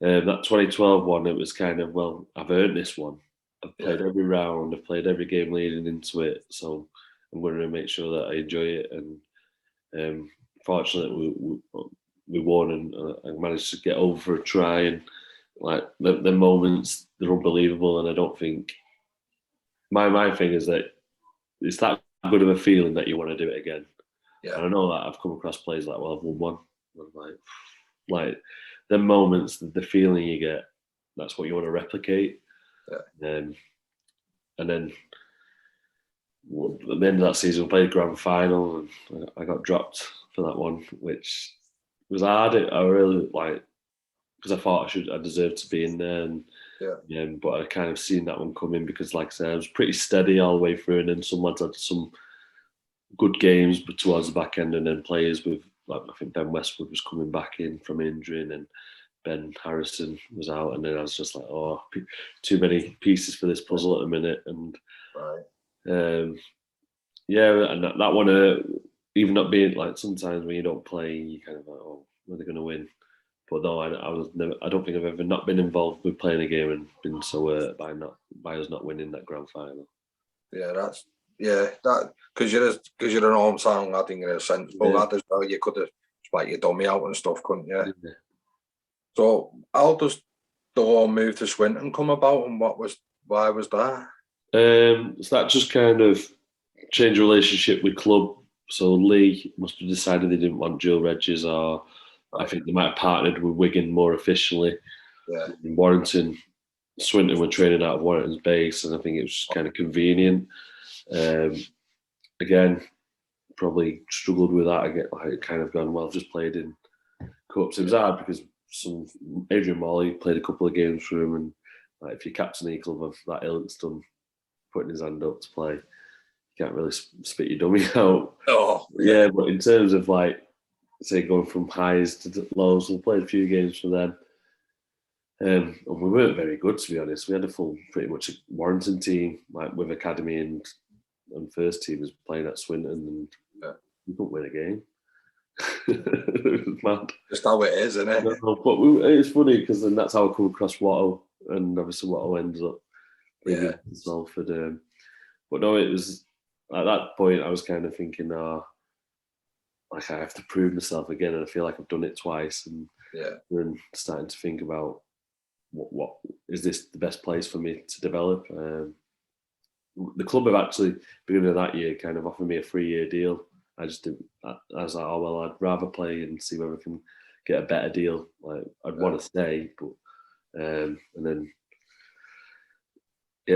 that 2012 one, it was kind of, well, I've earned this one. I've played every round, I've played every game leading into it, so I'm going to make sure that I enjoy it. And fortunately, we won, and I managed to get over for a try. And like the moments, they're unbelievable. And I don't think my thing is that it's that good of a feeling that you want to do it again. Yeah. And I know that I've come across players like, well, I've won one. I'm like the moments, the feeling you get, that's what you want to replicate. Yeah. And then at the end of that season, we played grand final, and I got dropped for that one, which was hard. I really because I thought I deserved to be in there, but I kind of seen that one coming because, like I said, I was pretty steady all the way through, and then some lads had some good games, but towards the back end, and then players with, I think Ben Westwood was coming back in from injury, and then Ben Harrison was out, and then I was just like, too many pieces for this puzzle at the minute. And and that one, even not being like sometimes when you don't play, you kind of like, oh, are they going to win? But no, I was never. I don't think I've ever not been involved with playing a game and been so hurt by us not winning that grand final. Yeah, that because you're an hometown lad in a sensible lad as well. You could have spiked your dummy out and stuff, couldn't you? Yeah. So how does the whole move to Swinton come about, and why was that? So that just kind of changed relationship with club. So Lee must have decided they didn't want dual regs, or I think they might have partnered with Wigan more officially. Yeah. In Warrington, Swinton were training out of Warrington's base, and I think it was just kind of convenient. Again, probably struggled with that. I get like kind of gone, well, I've just played in cups. It was hard because Adrian Morley played a couple of games for him, and like, if you're captain of a club of that ilk's done putting his hand up to play, you can't really spit your dummy out. Oh, yeah. But in terms of like, say, going from highs to lows, we played a few games for them. And we weren't very good, to be honest. We had a full, pretty much a Warrington team, like with academy and first team was playing at Swinton, and we couldn't win a game. It was mad. Just how it is, isn't it? No, but it's funny because then that's how I come across Watto, and obviously Watto ends up bringing Salford. But no, it was at that point I was kind of thinking, like I have to prove myself again, and I feel like I've done it twice, and then starting to think about what is this the best place for me to develop. The club have actually, beginning of that year, kind of offered me a 3-year deal. I just didn't. I was like, oh well, I'd rather play and see whether I can get a better deal. Like I'd want to stay, but and then I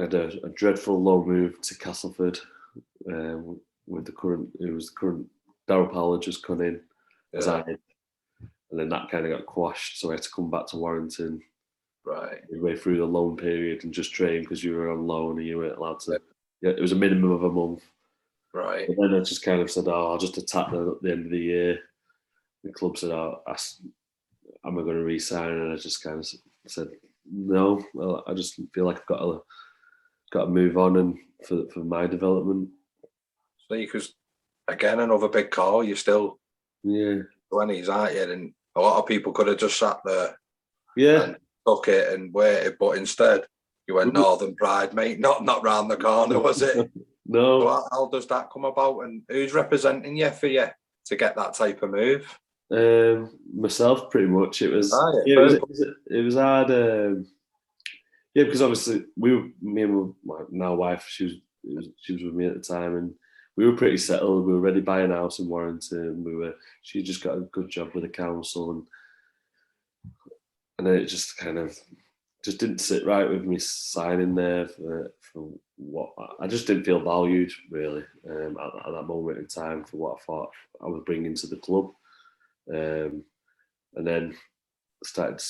had a dreadful low move to Castleford with the current Darryl Powell just come in as I did, and then that kind of got quashed. So I had to come back to Warrington. Right. Midway through the loan period and just train because you were on loan and you weren't allowed to. Yeah, it was a minimum of a month. Right. But then I just kind of said, I'll just attack them at the end of the year. The club said, am I going to re-sign? And I just kind of said, no. Well, I just feel like I've got to move on and for my development. So because again, another big call. You still 20s, aren't you? And a lot of people could have just sat there. Yeah. Took it and waited, but instead you went Northern Pride, mate. Not round the corner, was it? No. So how does that come about, and who's representing you for you to get that type of move? Myself, pretty much. It was it was hard. Because obviously me and my now wife, she was with me at the time, and we were pretty settled. We were ready to buy an house in Warrington. She just got a good job with the council, and then it just kind of just didn't sit right with me signing there for what I just didn't feel valued really at that moment in time for what I thought I was bringing to the club. And then spoke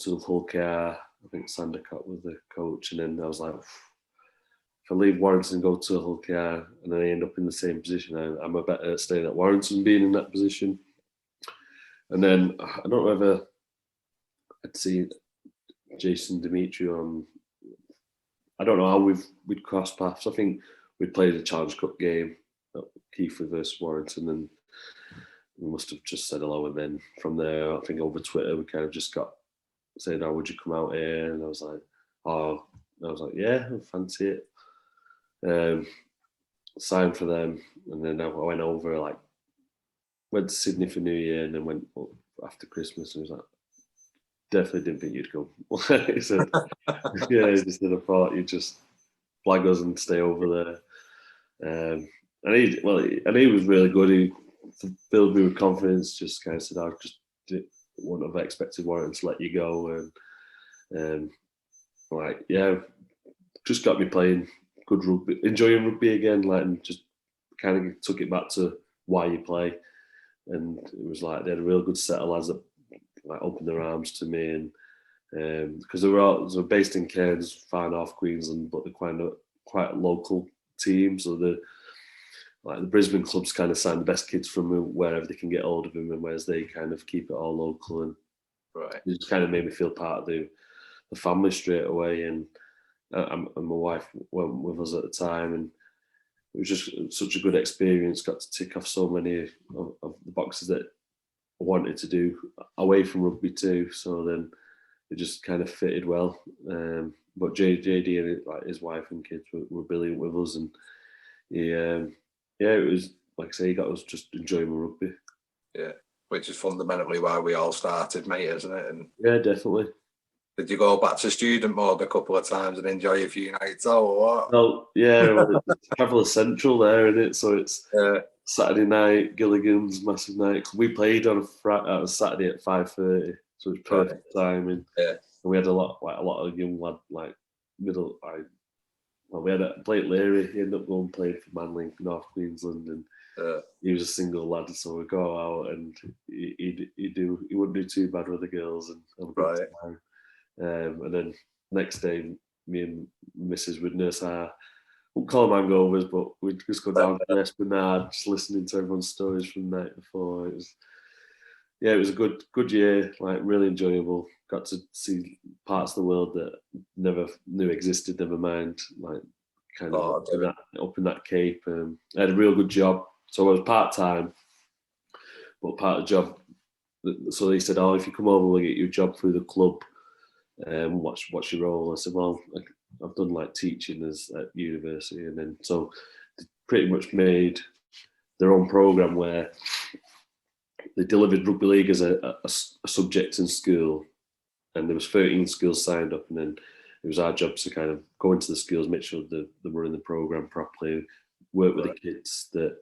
to Hull KR. I think Sandercott was the coach, and then I was like, if I leave Warrington and go to Hull KR and then I end up in the same position, I'm a better at staying at Warrington being in that position. And then I don't know whether I'd seen Jason Dimitri on. I don't know how we'd crossed paths. I think we'd played a Challenge Cup game at Keighley versus Warrington, and we must have just said hello. And then from there, I think over Twitter, we kind of just got saying, "Oh, would you come out here?" And I was like, "Yeah, I fancy it." Signed for them, and then I went over, went to Sydney for New Year, and then went up after Christmas, and was like, definitely didn't think you'd come. He said, he just said, I thought you'd just flag us and stay over there. And he was really good. He filled me with confidence, just kind of said, I just wouldn't have expected Warrington to let you go. And just got me playing good rugby, enjoying rugby again, and just kind of took it back to why you play. And it was like they had a real good set of lads that opened their arms to me, and because they were based in Cairns, far north Queensland, but they're quite a local team. So the Brisbane clubs kind of sign the best kids from wherever they can get hold of them, and whereas they kind of keep it all local. And it just kind of made me feel part of the family straight away. And my wife went with us at the time, and was just such a good experience. Got to tick off so many of the boxes that I wanted to do away from rugby too. So then it just kind of fitted well. But JD and his wife and kids were brilliant with us, and it was like I say, he got us just enjoying rugby. Yeah, which is fundamentally why we all started, mate, isn't it? And yeah, definitely. Did you go back to student mode a couple of times and enjoy a few nights out or what? Well, yeah, it's Traveller Central there, isn't it? So it's Saturday night, Gilligan's, massive night. We played on a Saturday at 5:30, so it was perfect timing. Yeah. And we had a lot of young lad, we had Blake Leary. He ended up going and played for Manly, North Queensland, and he was a single lad, so we go out and he wouldn't do too bad with the girls and have a good time. And then next day, me and Mrs. would nurse our, wouldn't call them hangovers, but we'd just go down to the Esplanade, just listening to everyone's stories from the night before. It was a good year, like really enjoyable. Got to see parts of the world that never knew existed, never mind, like kind of up in that Cape. I had a real good job, so I was part-time, but part of the job, so they said, if you come over, we'll get you a job through the club. What's your role? I said, well, I've done like teaching at university, and then so they pretty much made their own program where they delivered rugby league as a subject in school, and there was 13 schools signed up, and then it was our job to kind of go into the schools, make sure that they were in the program properly, work with the kids that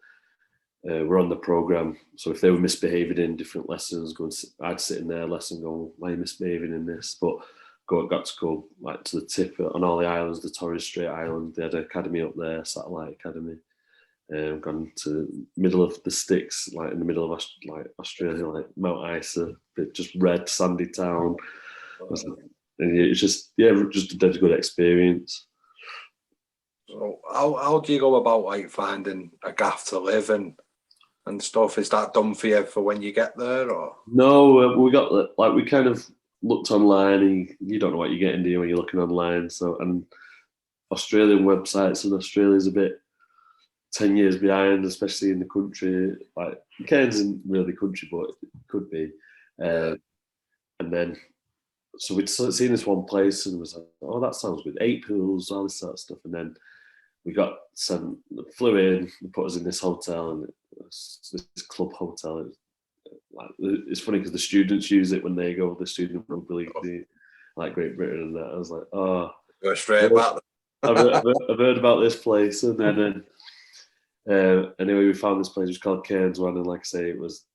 were on the program. So if they were misbehaving in different lessons, I'd sit in their lesson going, why are you misbehaving in this? But got to go like to the tip on all the islands, the Torres Strait Island. They had an academy up there, Satellite Academy. Gone to the middle of the sticks, like in the middle of Australia, like Mount Isa, just red sandy town. And it's just a dead good experience. So how do you go about like finding a gaff to live in and stuff? Is that done for you for when you get there, or no? We got we kind of looked online, and you don't know what you're getting, do you, when you're looking online? So, and Australian websites, and Australia's a bit 10 years behind, especially in the country. Like Cairns isn't really country, but it could be. And then, so we'd seen this one place and was like, oh, that sounds good. 8 pools, all this sort of stuff. And then we flew in, they put us in this hotel, and this club hotel. It's funny because the students use it when they go to the student rugby league, like Great Britain and that. I was like, oh, go straight back. I've heard about this place, and then anyway, we found this place. It was called Cairns One, and like I say, it was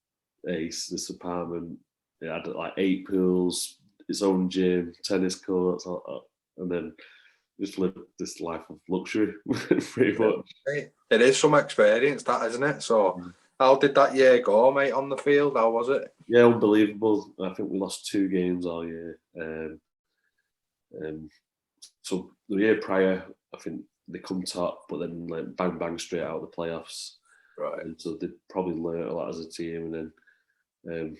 this apartment. It had like 8 pools, its own gym, tennis courts, and then just lived this life of luxury, pretty much. It is some experience, that, isn't it? So, how did that year go, mate, on the field? How was it? Yeah, unbelievable. I think we lost 2 games all year. So the year prior, I think they come top, but then like bang straight out of the playoffs. Right. And so they probably learned a lot as a team, and then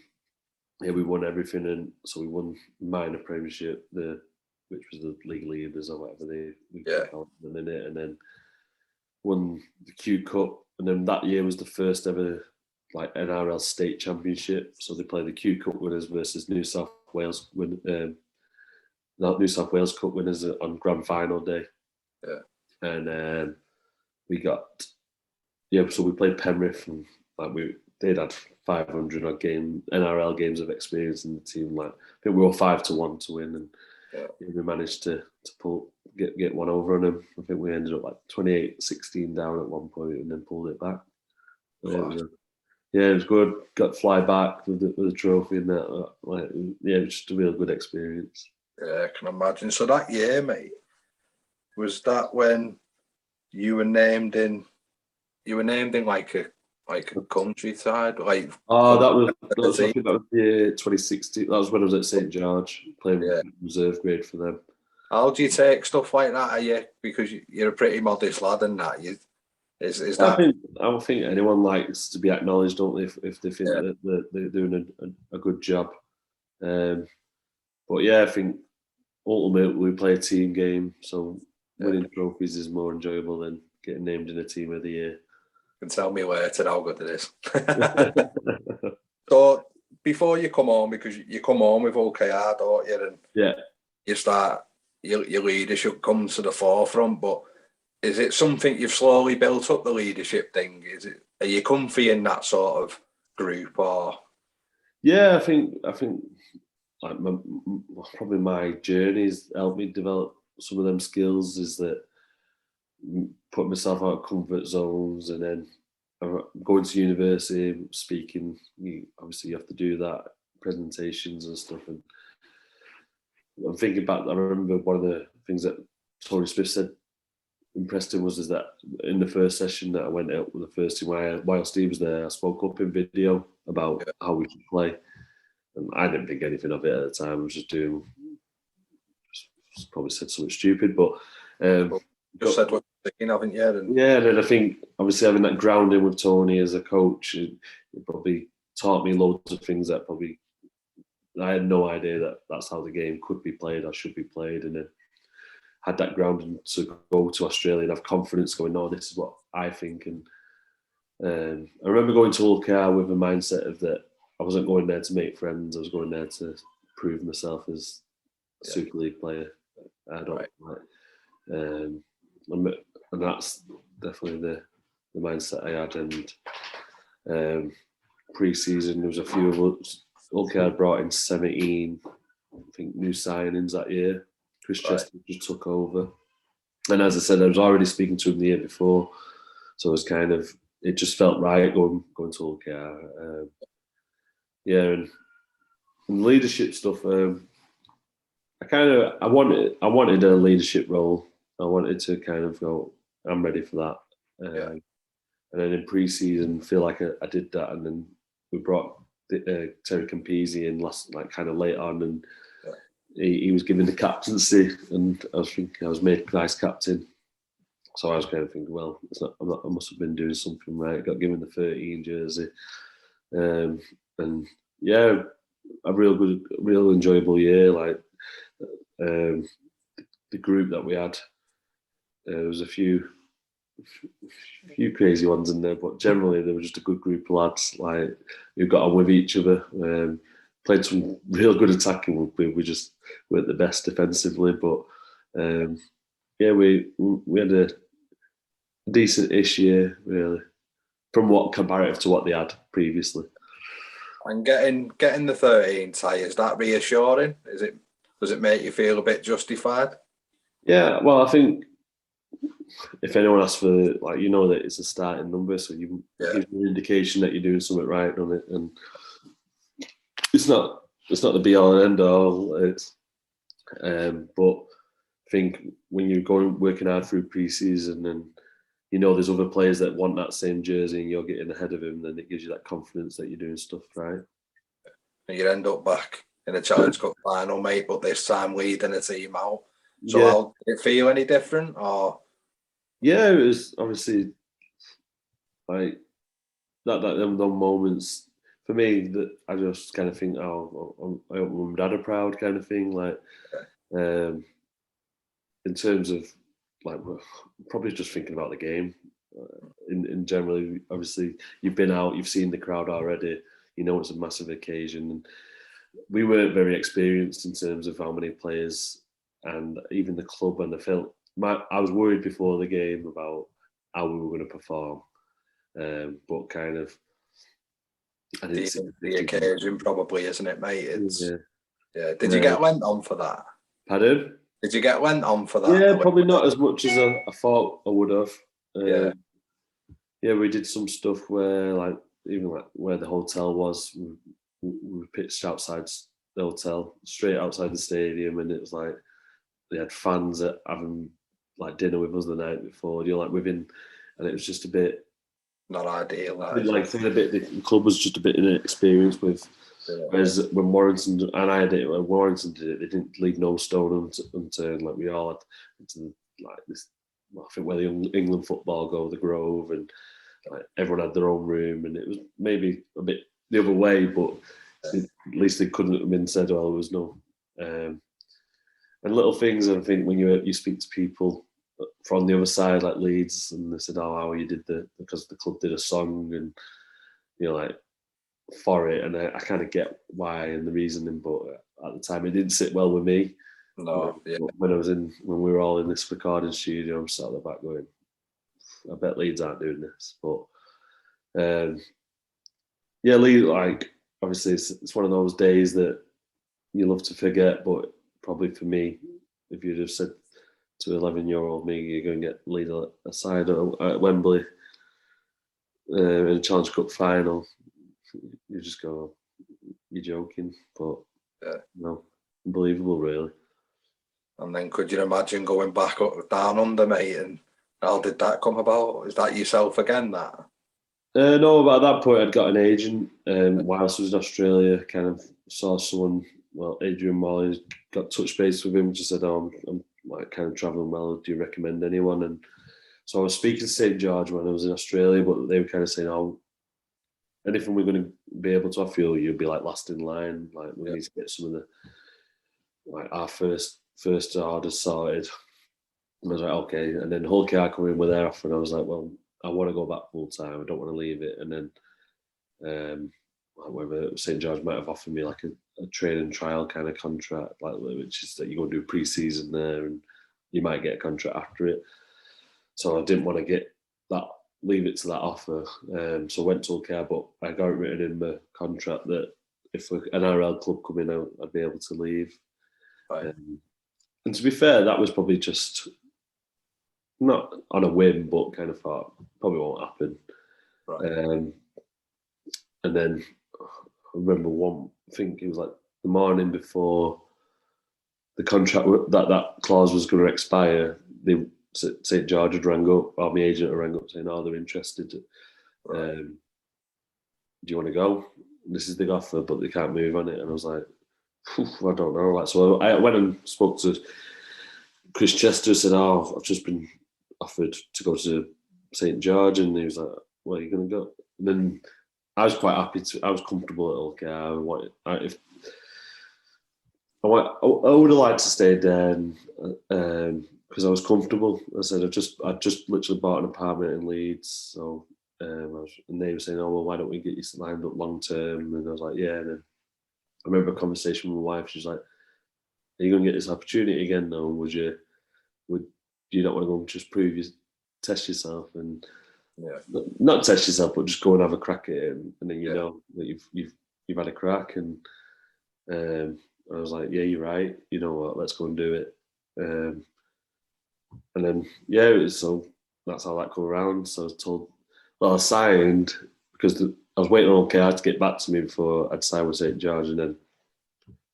we won everything, and so we won minor premiership, which was the league leaders or whatever we called them in it, and then won the Q Cup, and then that year was the first ever like NRL state championship. So they played the Q Cup winners versus New South Wales Cup winners on grand final day. Yeah. And we got so we played Penrith, and they'd had 500 odd NRL games of experience in the team. Like I think we were 5-1 to win, and we managed to get one over on them. I think we ended up like 28-16 down at one point, and then pulled it back. It was good. Got to fly back with the trophy and that. It was just a real good experience. Yeah, I can imagine. So that year, mate, was that when you were named in like a countryside? Like that was I think that was year 2016. That was when I was at St George playing reserve grade for them. How do you take stuff like that? Are you, because you're a pretty modest lad and that? Is that? I don't think anyone likes to be acknowledged, don't they? If they think that they're doing a good job. But yeah, I think ultimately we play a team game, so winning trophies is more enjoyable than getting named in a team of the year. You can tell me later how good it is. So before you come on, because you come on with OKR, don't you? And you start, your leadership comes to the forefront, but is it something you've slowly built up, the leadership thing? Are you comfy in that sort of group, or? Yeah, I think like probably my journey's helped me develop some of them skills, is that put myself out of comfort zones, and then going to university, speaking, obviously you have to do that, presentations and stuff. And I'm thinking back, I remember one of the things that Tony Smith said impressed him was that in the first session that I went out with the first team, whilst he was there, I spoke up in video about how we should play. And I didn't think anything of it at the time. I was just probably said something stupid, but just said what you're thinking, haven't you? And then I think obviously having that grounding with Tony as a coach, it probably taught me loads of things that probably I had no idea that that's how the game could be played or should be played, and then had that grounding to go to Australia and have confidence going, no, this is what I think. And I remember going to OKR with a mindset of that I wasn't going there to make friends. I was going there to prove myself as a Super League player. I don't and that's definitely the mindset I had. And pre-season, there was a few of us. OKR brought in 17, I think, new signings that year. Chris Chester just took over. And as I said, I was already speaking to him the year before. So it was kind of, it just felt right going to OKR. And leadership stuff, I wanted a leadership role. I wanted to kind of go, I'm ready for that. And then in pre-season, feel like I did that. And then we brought Terry Campese in kind of late on, and he was given the captaincy, and I was thinking I was made vice captain. So I was kind of thinking, well, I must have been doing something right. Got given the 13 jersey, and yeah, a real enjoyable year. Like the group that we had, there was a few crazy ones in there, but generally there was just a good group of lads like who got on with each other. Played some real good attacking. We just weren't the best defensively, but we had a decent-ish year, really, from what comparative to what they had previously. And getting the 13 tie, is that reassuring? Does it make you feel a bit justified? Yeah, well, I think if anyone asks for, like, you know that it's a starting number, so you give you an indication that you're doing something right on it, and it's not the be all and end all. It's but I think when you're working hard through pre-season, and you know there's other players that want that same jersey, and you're getting ahead of him, then it gives you that confidence that you're doing stuff right. And you end up back in the Challenge Cup final, mate, but this time leading a team out. So how did it feel any different? Or yeah, it was obviously like that them moments for me that I just kind of think, oh, I hope mum and dad are proud, kind of thing. Like, in terms of like, probably just thinking about the game. In generally, obviously, you've been out, you've seen the crowd already. You know it's a massive occasion, and we weren't very experienced in terms of how many players and even the club. And I was worried before the game about how we were going to perform, but kind of. The occasion, probably, isn't it, mate? Did you get lent on for that? Pardon? Did you get lent on for that? Yeah, probably not as much as I thought I would have. We did some stuff where, even where the hotel was, we pitched outside the hotel, straight outside the stadium, and it was like they had fans having like dinner with us the night before. And it was just a bit. Not ideal. The club was just a bit inexperienced with. Whereas when Warrington and I did it, when Warrington did it, they didn't leave no stone unturned. Like we all had into this. I think where the England football go, the Grove, and everyone had their own room, and it was maybe a bit the other way, but at least they couldn't have been said, well, there was no. And little things, I think when you speak to people from the other side, like Leeds, and they said, "Oh, how you did because the club did a song and like for it," and I kind of get why and the reasoning, but at the time it didn't sit well with me. No, yeah. When we were all in this recording studio, I'm sat at the back going, I bet Leeds aren't doing this, but Leeds, like obviously it's one of those days that you love to forget, but probably for me, if you'd have said to 11-year-old me, you're going to get Leeds aside at Wembley in a Challenge Cup final, you just go, you're joking, but no, unbelievable, really. And then could you imagine going back up down under, mate? And how did that come about? Is that yourself again? That? No, but at that point I'd got an agent. Whilst I was in Australia, kind of saw someone. Well, Adrian Morley, got touch base with him. Just said, "Oh, I'm like kind of travelling well. Do you recommend anyone?" And so I was speaking to St George when I was in Australia, but they were kind of saying, "Oh, anything we're going to be able to offer you, you'll be like last in line. Like we need to get some of the our first orders sorted." And I was like, "Okay." And then Hull KR come in with their offer, and I was like, "Well, I want to go back full time. I don't want to leave it." And then whether St George might have offered me like a training trial kind of contract, like which is that you go and do pre-season there, and you might get a contract after it. So I didn't want to leave it to that offer. So I went to Hull, but I got it written in my contract that if an NRL club come in, I'd be able to leave. Right. And to be fair, that was probably just not on a whim, but kind of thought probably won't happen. Right. And then I remember I think it was like the morning before the contract that clause was going to expire, St George had rang up, or my agent had rang up saying, "Oh, they're interested. Right. Do you want to go? This is the offer, but they can't move on it." And I was like, I don't know. Like, so I went and spoke to Chris Chester, said, "Oh, I've just been offered to go to St George," and he was like, "Where are you going to go?" And then I was quite happy I was comfortable at Hull. I would have liked to stay there because I was comfortable. I said I just literally bought an apartment in Leeds, so and they were saying, "Oh well, why don't we get you lined up long term?" And I was like, "Yeah." And then I remember a conversation with my wife. She's like, "Are you going to get this opportunity again? Though, would you not want to go and just test yourself and not test yourself, but just go and have a crack at it, and then you know that you've had a crack." And I was like, "Yeah, you're right. You know what? Let's go and do it." And then so that's how that came around. So I was told, well, I signed because I was waiting on KR to get back to me before I'd signed with St George, and then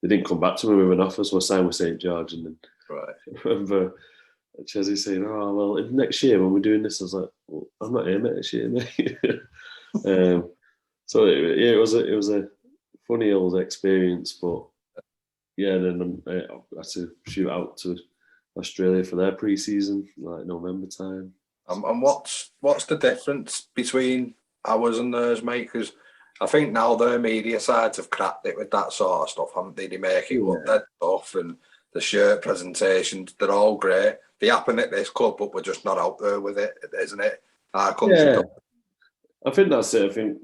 they didn't come back to me with an offer, so I signed with St George, and then I remember Chesney saying, "Oh well, next year when we're doing this," I was like, "Well, I'm not here next year, mate." So it was a funny old experience, but then I had to shoot out to Australia for their pre-season, like November time. And what's the difference between ours and theirs, mate? Because I think now their media sides have cracked it with that sort of stuff, haven't they? They make it look dead tough, and the shirt presentations, they're all great. They happen at this club, but we're just not out there with it, isn't it? Our country. I think that's it. I think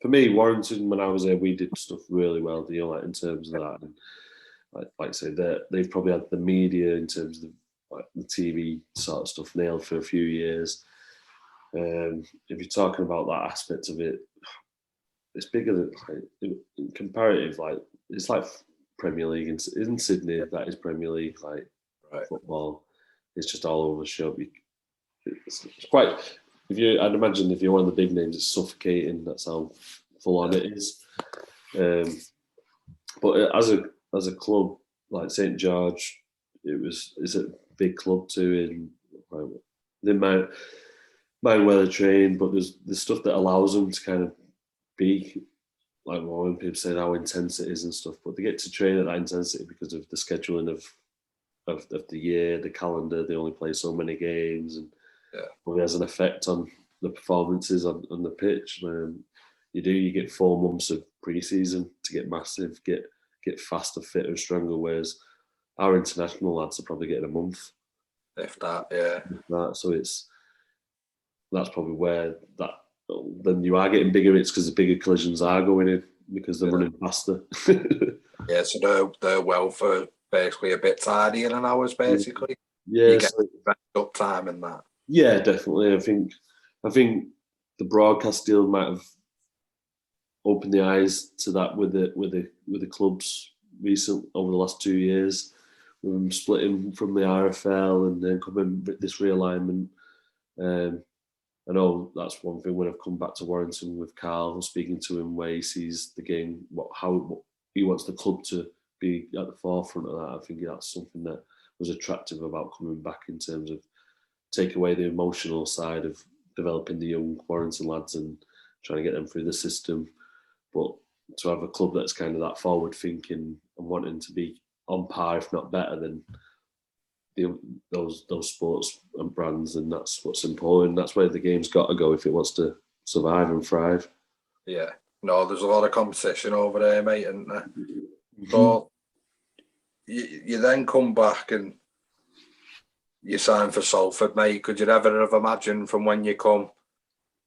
for me, Warrington, when I was there, we did stuff really well, like in terms of that. And like I say, they've probably had the media in terms of like the TV sort of stuff nailed for a few years. If you're talking about that aspect of it, it's bigger than in comparative. Like it's like Premier League in Sydney. That is Premier League. Like football, it's just all over the shop. It's quite. I'd imagine if you're one of the big names, it's suffocating. That's how full on it is. But as a club like St George, it's a big club too. They might well train, but there's stuff that allows them to kind of be like when people say how intense it is and stuff. But they get to train at that intensity because of the scheduling of the year, the calendar. They only play so many games, and it has an effect on the performances on the pitch. You get 4 months of pre-season to get massive, get faster, fitter, stronger. Whereas our international lads are probably getting a month. If that, yeah. So that's probably where that then you are getting bigger. It's because the bigger collisions are going in because they're running faster. Yeah, so they're well for basically a bit tidier than ours, basically. Yeah, you get up time in that. Yeah, definitely. I think the broadcast deal might have opened the eyes to that with the clubs recent over the last 2 years, with them splitting from the RFL and then coming with this realignment. I know that's one thing when I've come back to Warrington with Carl, speaking to him where he sees the game, how he wants the club to be at the forefront of that. I think that's something that was attractive about coming back in terms of take away the emotional side of developing the young Warrington lads and trying to get them through the system. But to have a club that's kind of that forward thinking and wanting to be on par, if not better, than those sports and brands, and that's what's important. That's where the game's got to go if it wants to survive and thrive. Yeah, no, there's a lot of competition over there, mate, and so you then come back and you sign for Salford, mate. Could you ever have imagined from when you come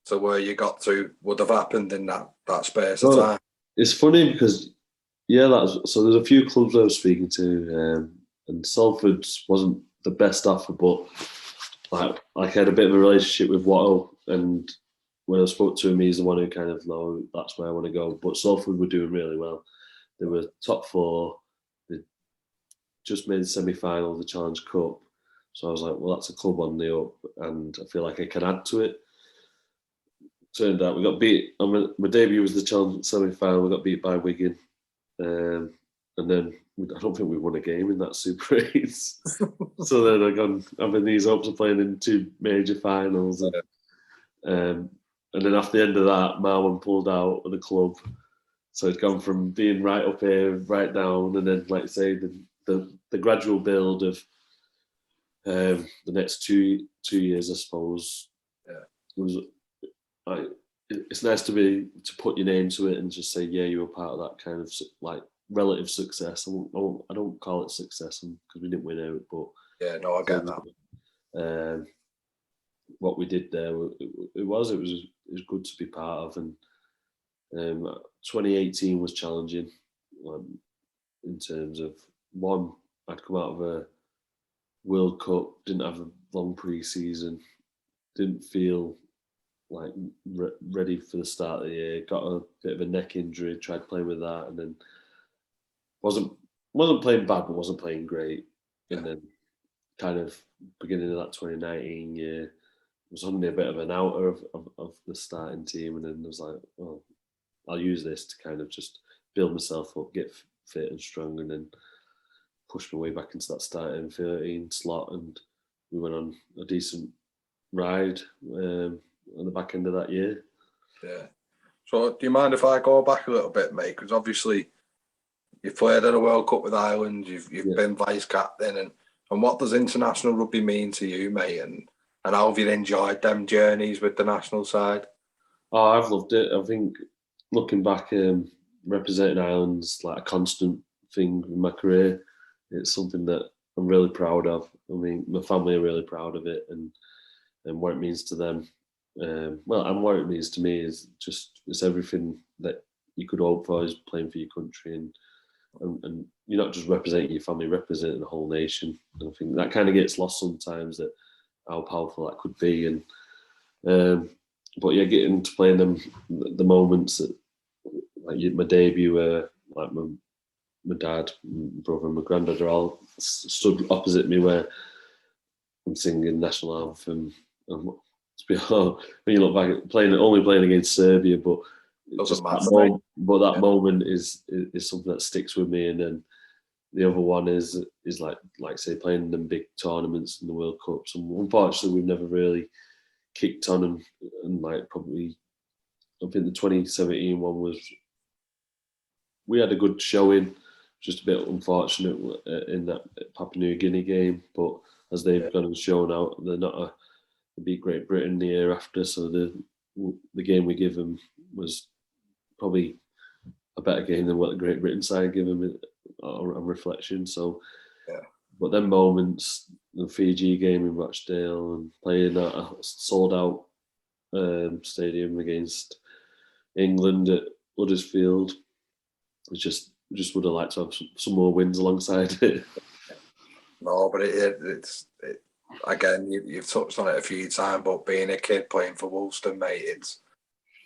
to where you got to would have happened in that space of time? It's funny because so there's a few clubs I was speaking to, and Salford wasn't the best offer, but like I had a bit of a relationship with Watto, and when I spoke to him, he's the one who kind of know that's where I want to go. But Salford were doing really well. They were top 4. They just made the semi-final of the Challenge Cup. So I was like, well, that's a club on the up, and I feel like I can add to it. Turned out we got beat. My debut was the Challenge semi-final. We got beat by Wigan, and then I don't think we won a game in that Super 8. So then I gone having these hopes of playing in 2 major finals, and then after the end of that, Marwan pulled out of the club. So it's gone from being right up here, right down, and then, like I say, the gradual build of the next two years, I suppose, was like, it's nice to put your name to it and just say, yeah, you were part of that kind of like relative success. I don't call it success because we didn't win out, but yeah, no, I get that. What we did there, it was good to be part of, and 2018 was challenging in terms of one. I'd come out of a World Cup, didn't have a long pre-season, didn't feel like ready for the start of the year. Got a bit of a neck injury, tried playing with that, and then wasn't playing bad, but wasn't playing great. Yeah. And then kind of beginning of that 2019 year, was suddenly a bit of an outer of the starting team, and then I was like, well, I'll use this to kind of just build myself up, get fit and strong, and then push my way back into that starting 13 slot, and we went on a decent ride on the back end of that year. Yeah. So do you mind if I go back a little bit, mate? Because obviously you've played in a World Cup with Ireland, you've been vice captain, and what does international rugby mean to you, mate? And how have you enjoyed them journeys with the national side? Oh, I've loved it. I think looking back, representing Ireland's like a constant thing in my career. It's something that I'm really proud of. I mean, my family are really proud of it, and what it means to them. And what it means to me is just it's everything that you could hope for is playing for your country, and you're not just representing your family, representing the whole nation. And I think that kind of gets lost sometimes, that how powerful that could be. And but yeah, getting to play in them the moments that like my debut, like my dad, my brother, and my granddad are all stood opposite me where I'm singing national anthem. And to be honest, when you look back, only playing against Serbia, but that moment is something that sticks with me. And then the other one is like say playing them big tournaments in the World Cups. And unfortunately, we've never really kicked on and like probably. I think the 2017 one was. We had a good showing, just a bit unfortunate in that Papua New Guinea game. But as they've gone and shown out, they're not they beat Great Britain the year after. So the game we give them was probably a better game than what the Great Britain side give them on reflection. So, but them moments the Fiji game in Rochdale and playing at a sold-out stadium against England at Huddersfield. It's just would have liked to have some more wins alongside it. No, but it's again, you've touched on it a few times, but being a kid playing for Woolston, mate,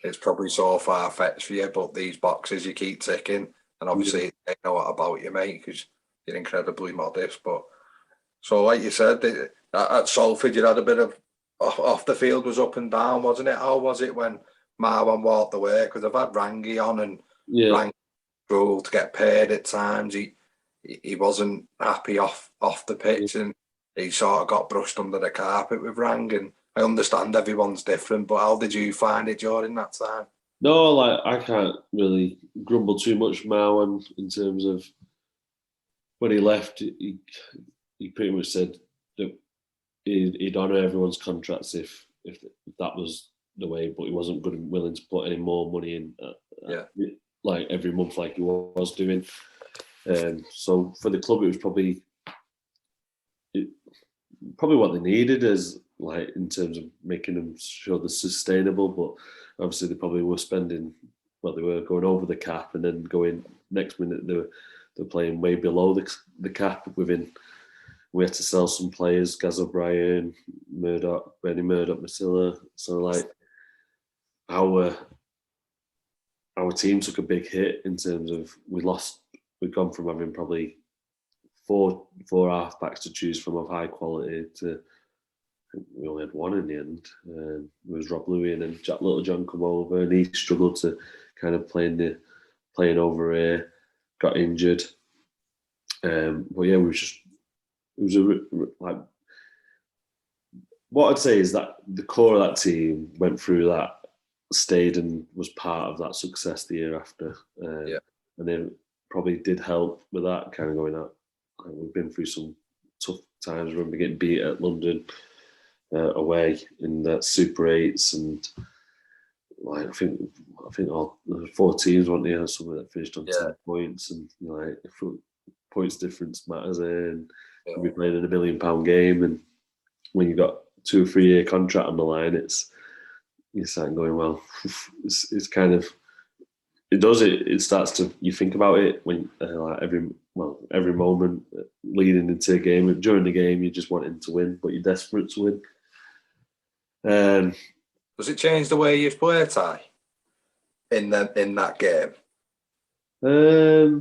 it's probably so far-fetched for you, but these boxes you keep ticking, and obviously they know what about you, mate, because you're incredibly modest. But so, like you said, at Salford, you had a bit of off the field was up and down, wasn't it? How was it when Marwan walked away? Because I've had Rangi on, and Rangi struggled to get paid at times. He wasn't happy off the pitch, and he sort of got brushed under the carpet with Rang. And I understand everyone's different, but how did you find it during that time? No, like I can't really grumble too much Marwan in terms of when he left. He pretty much said that he'd honour everyone's contracts if that was the way, but he wasn't good and willing to put any more money in, like every month, like he was doing. So for the club, it was probably what they needed, as like in terms of making them sure they're sustainable. But obviously, they probably were spending. Well, they were going over the cap, and then going next minute they're playing way below the cap. We had to sell some players: Gaz O'Brien, Murdoch, Benny Murdoch, Masilla. So like our team took a big hit in terms of we'd gone from having probably four half-backs to choose from of high quality to we only had one in the end. It was Rob Louis, and then Jack Littlejohn come over, and he struggled to kind of playing over here, got injured. But yeah, like what I'd say is that the core of that team went through that, stayed and was part of that success the year after. And then probably did help with that kind of going out. We've been through some tough times. I remember getting beat at London away in that Super 8s, and like I think all there were 4 teams, weren't there? Somewhere that finished on 10 points, and like points difference matters there, and we played in £1 million game, and when you got 2 or 3 year contract on the line, you're starting going, well, it's kind of. It starts to, you think about it when like every moment leading into a game, and during the game you're just wanting to win, but you're desperate to win. Does it change the way you play, Ty, in that game? I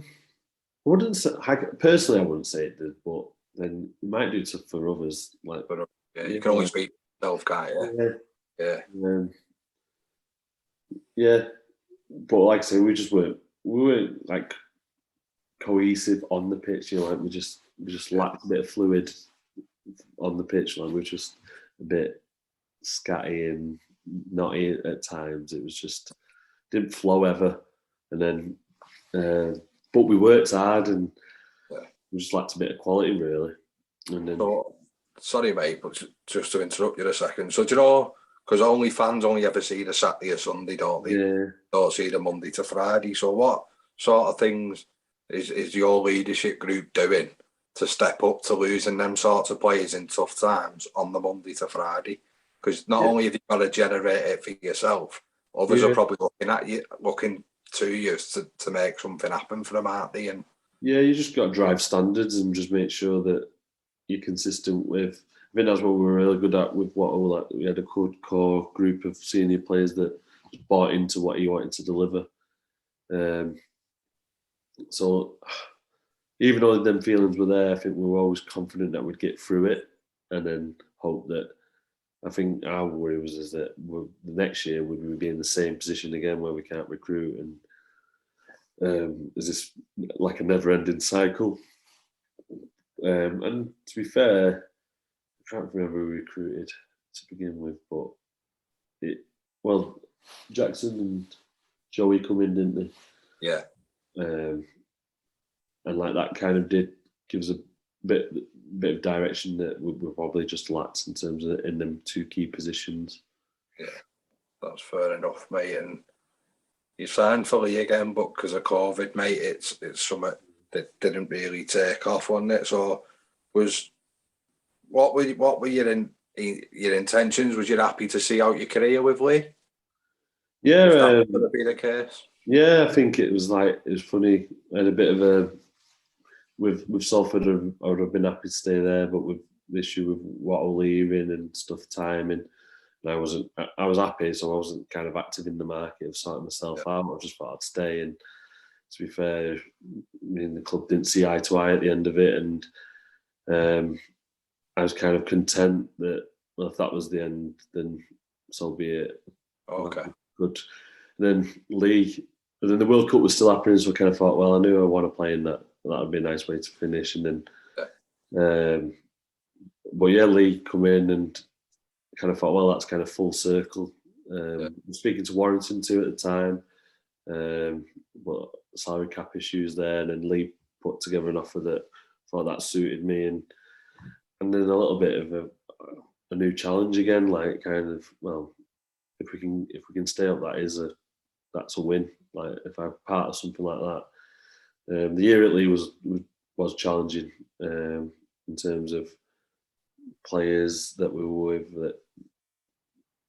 wouldn't say, personally I wouldn't say it did, but then it might do so for others. Like, you can only speak for yourself, can't you? Yeah. But like I say, we weren't like cohesive on the pitch. You know, like we just lacked a bit of fluid on the pitch. Like we were just a bit scatty and knotty at times. It was just didn't flow ever. And then, but we worked hard, and we just lacked a bit of quality, really. And then, sorry, mate, but just to interrupt you a second. So do you know? Because fans only ever see the Saturday or Sunday, don't they? Yeah. Don't see the Monday to Friday. So what sort of things is your leadership group doing to step up to losing them sorts of players in tough times on the Monday to Friday? Because not only have you got to generate it for yourself, others are probably looking to you to make something happen for them, aren't they? And you just got to drive standards and just make sure that you're consistent with. I think that's what we were really good at with we had a good core group of senior players that bought into what he wanted to deliver. So even though them feelings were there, I think we were always confident that we'd get through it, and then hope that. I think our worry is that the next year would we be in the same position again where we can't recruit, and is this like a never-ending cycle? And to be fair, I can't remember who we recruited to begin with, but Jackson and Joey come in, didn't they? Yeah. And like that kind of did give us a bit of direction that we're probably just lacked in terms of in them 2 key positions. Yeah, that's fair enough, mate. And you signed for Lee again, but because of COVID, mate, it's something that didn't really take off, wasn't it? So was what were your intentions? Was you happy to see out your career with Lee? Yeah, that would be the case. Yeah, I think it was funny. I had a bit of a with Salford. I would have been happy to stay there, but with the issue with Wattle leaving and stuff, timing, and I was happy, so I wasn't kind of active in the market of sorting myself out. I just thought I'd stay, and to be fair, the club didn't see eye to eye at the end of it, and I was kind of content that, well, if that was the end, then so be it. Okay. Good. And then Lee, and then the World Cup was still happening, so I kind of thought, well, I knew I want to play in that. That would be a nice way to finish. And then, but yeah, Lee come in and kind of thought, well, that's kind of full circle. Speaking to Warrington too at the time, but salary cap issues there, and then Lee put together an offer that thought that suited me, and then a little bit of a new challenge again, like kind of, well, if we can stay up, that's a win. Like if I'm part of something like that. The year at Lee was challenging in terms of players that we were with, that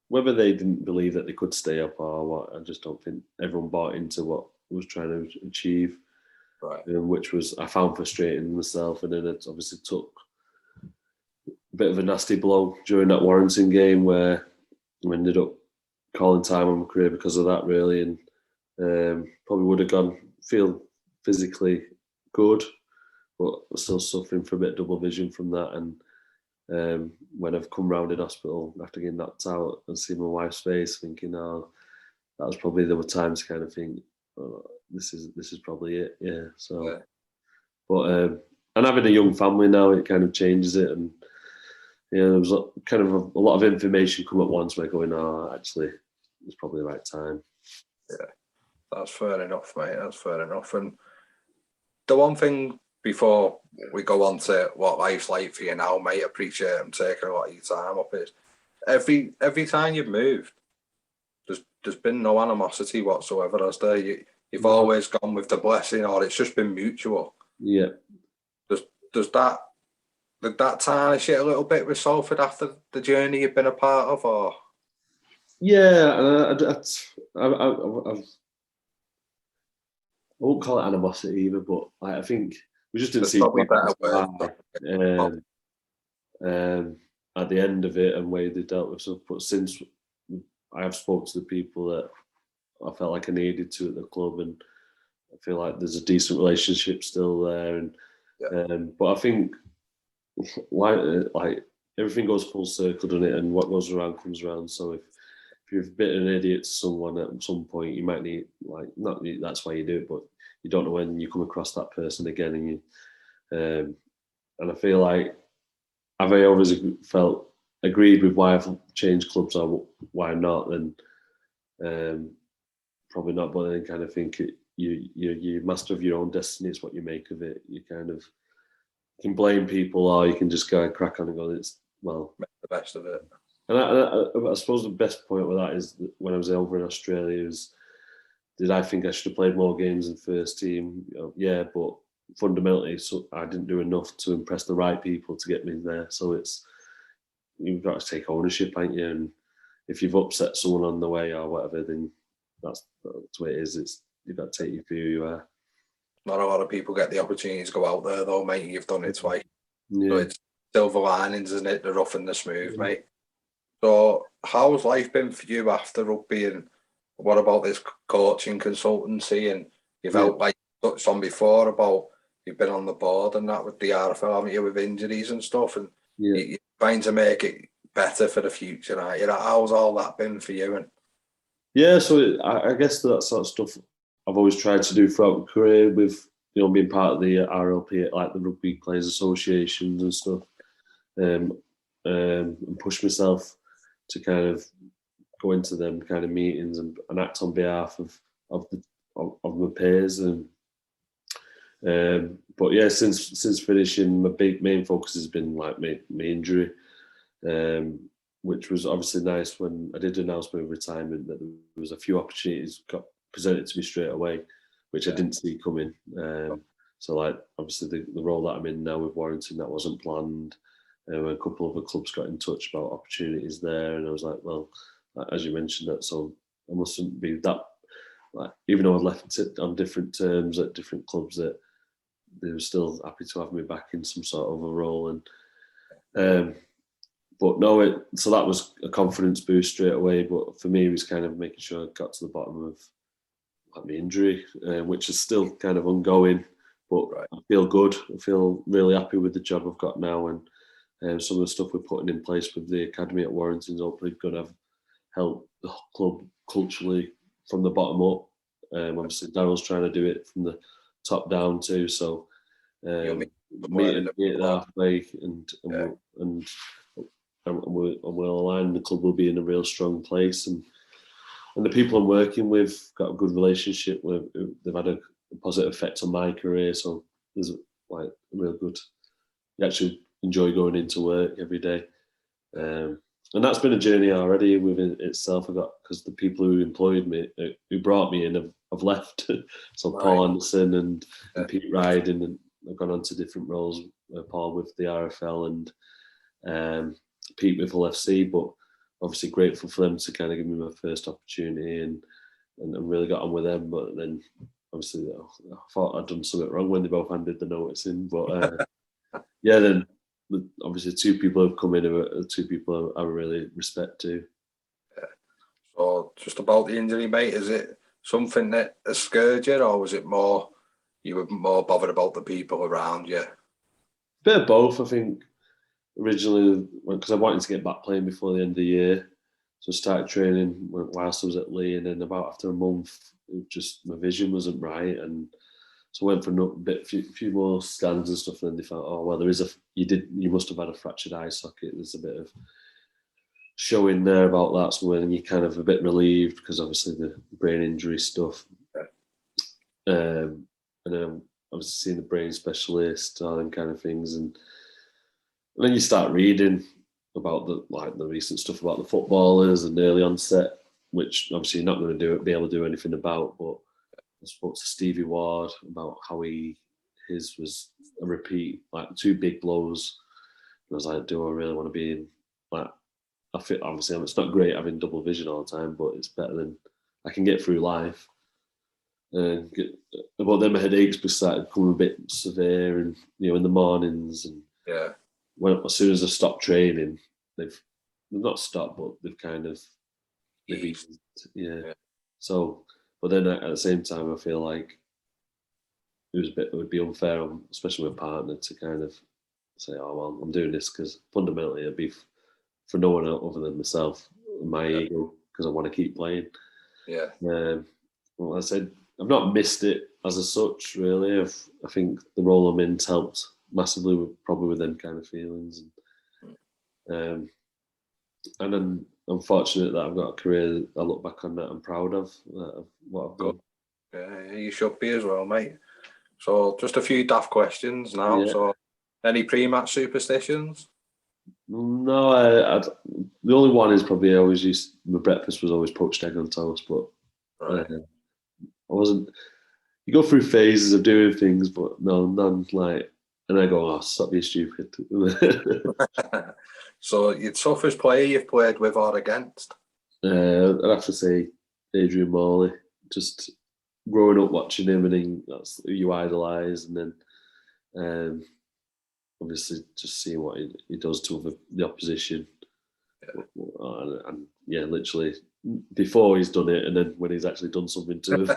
whether they didn't believe that they could stay up or what, I just don't think everyone bought into what I was trying to achieve. Right. Which was, I found frustrating myself, and then it obviously took a bit of a nasty blow during that Warrington game where we ended up calling time on my career because of that, really, and probably would have feel physically good, but I was still suffering from a bit of double vision from that. And when I've come round in hospital after getting knocked out and seen my wife's face, thinking, oh, that was probably the time to kind of think, oh, this is probably it. Yeah. So, yeah. But and having a young family now, it kind of changes it, and there was kind of a lot of information come at once where going, oh, actually, it's probably the right time. Yeah, that's fair enough, mate. That's fair enough. And the one thing before we go on to what life's like for you now, mate, I appreciate I'm taking a lot of your time up, is every time you've moved, there's been no animosity whatsoever, has there? You've always gone with the blessing, or it's just been mutual. Yeah. Did that tarnish it a little bit with Salford after the journey you've been a part of, or? Yeah, I won't call it animosity either, but I think we just didn't see at the end of it and way they dealt with stuff. But since I have spoke to the people that I felt like I needed to at the club, and I feel like there's a decent relationship still there. And but I think like everything goes full circle, doesn't it? And what goes around comes around. So if you're a bit of an idiot to someone at some point, you might need, not that's why you do it, but you don't know when you come across that person again. And you and I feel like I've always agreed with why I've changed clubs or why not, then probably not. But then kind of think you're master of your own destiny. It's what you make of it. You kind of can blame people, or you can just go and crack on and go, it's, well, make the best of it. And I suppose the best point with that is that when I was over in Australia, did I think I should have played more games in first team? Yeah, but fundamentally, so I didn't do enough to impress the right people to get me there. So you've got to take ownership, ain't you? And if you've upset someone on the way or whatever, then that's the way it is. You've got to take you for who you are. Not a lot of people get the opportunity to go out there, though, mate. You've done it twice. Yeah. So it's silver linings, isn't it? The rough and the smooth, mate. So how's life been for you after rugby, and what about this coaching consultancy? And you've helped, like you touched on before, about you've been on the board and that with the RFL, haven't you, with injuries and stuff, and you're trying to make it better for the future, aren't you? How's all that been for you? And yeah, so I guess that sort of stuff I've always tried to do throughout my career, with being part of the RLP, like the Rugby Players Associations and stuff, and push myself to kind of go into them kind of meetings and act on behalf of my peers. And but yeah, since finishing, my main focus has been like my injury, which was obviously nice when I did announce my retirement, that there was a few opportunities got presented to me straight away, which I didn't see coming. So like obviously the role that I'm in now with Warrington, that wasn't planned. A couple of other clubs got in touch about opportunities there, and I was like, well, as you mentioned that, so I mustn't be that. Like, even though I'd left it on different terms at different clubs, that they were still happy to have me back in some sort of a role. And but no, so that was a confidence boost straight away. But for me, it was kind of making sure I got to the bottom of my injury, which is still kind of ongoing. But I feel good. I feel really happy with the job I've got now, and some of the stuff we're putting in place with the academy at Warrington is hopefully going to help the club culturally from the bottom up. Obviously, Daryl's trying to do it from the top down too. So meet halfway, and we'll align. The club will be in a real strong place, and the people I'm working with got a good relationship with. They've had a positive effect on my career, so there's like real good. You actually enjoy going into work every day, and that's been a journey already within itself. I got, because the people who employed me, who brought me in, have left. So Paul Anderson and Pete Ryden, and I've gone on to different roles. Paul with the RFL and Pete with Hull FC, but obviously grateful for them to kind of give me my first opportunity and really got on with them. But then obviously I thought I'd done something wrong when they both handed the notice in. But then obviously two people have come in, two people I really respect too. Yeah. So just about the injury, mate, is it something that has scared you, or was it more you were more bothered about the people around you? Bit of both, I think. Originally, because I wanted to get back playing before the end of the year, so I started training whilst I was at Lee, and then about after a month, just my vision wasn't right, and so I went for a few more scans and stuff, and then they thought, oh well, you must have had a fractured eye socket. There's a bit of showing there about that, so then you're kind of a bit relieved because obviously the brain injury stuff, and then I was seeing the brain specialist, all them kind of things, and then you start reading about the recent stuff about the footballers and early onset, which obviously you're not going to be able to do anything about. But I spoke to Stevie Ward about how his was a repeat, like 2 big blows. And I was like, do I really want to be in? Like, I feel obviously it's not great having double vision all the time, but it's better than I can get through life. But then my headaches started becoming a bit severe, and in the mornings, and as soon as I stopped training, they've not stopped, but they've kind of eased. So, but then at the same time, I feel like it would be unfair, especially my partner, to kind of say, "Oh well, I'm doing this because fundamentally it'd be for no one else other than myself, my ego, because I want to keep playing." Well, I said I've not missed it as such, really. I think the role I'm in's helped massively, probably with them kind of feelings, and then I'm fortunate that I've got a career that I look back on that I'm proud of what I've done. Yeah, you should be as well, mate. So just a few daft questions now. Yeah. So any pre-match superstitions? No, the only one is probably my breakfast was always poached egg on toast, but I wasn't. You go through phases of doing things, but no, none like. And I go, oh, stop being stupid. So, your toughest player you've played with or against? I'd have to say Adrian Morley. Just growing up watching him, and then that's who you idolise, and then obviously just seeing what he does to the opposition. And literally before he's done it, and then when he's actually done something to him.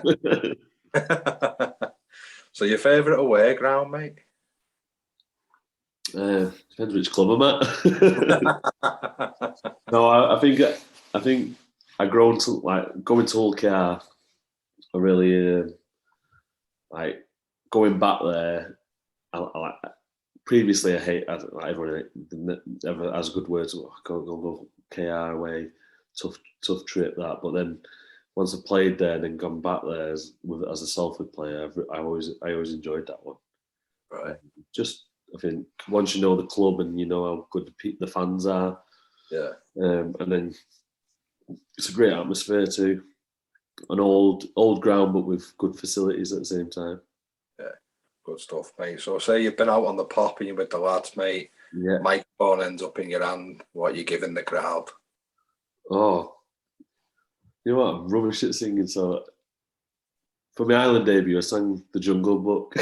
So, your favourite away ground, mate? Depends which club I'm at. No, I think I grown to like going to Hull KR. I really like going back there. Previously, I hate everyone ever has good words. I can't go KR away, tough trip that. But then once I played there and then gone back there as a Salford player, I always enjoyed that one. Right. I think once you know the club and you know how good the fans are, and then it's a great atmosphere too. An old ground, but with good facilities at the same time. Yeah, good stuff, mate. So say you've been out on the pop and you're with the lads, mate. microphone ends up in your hand, what you giving the crowd? Oh, you know what? I'm rubbish at singing. So for my Ireland debut, I sang The Jungle Book.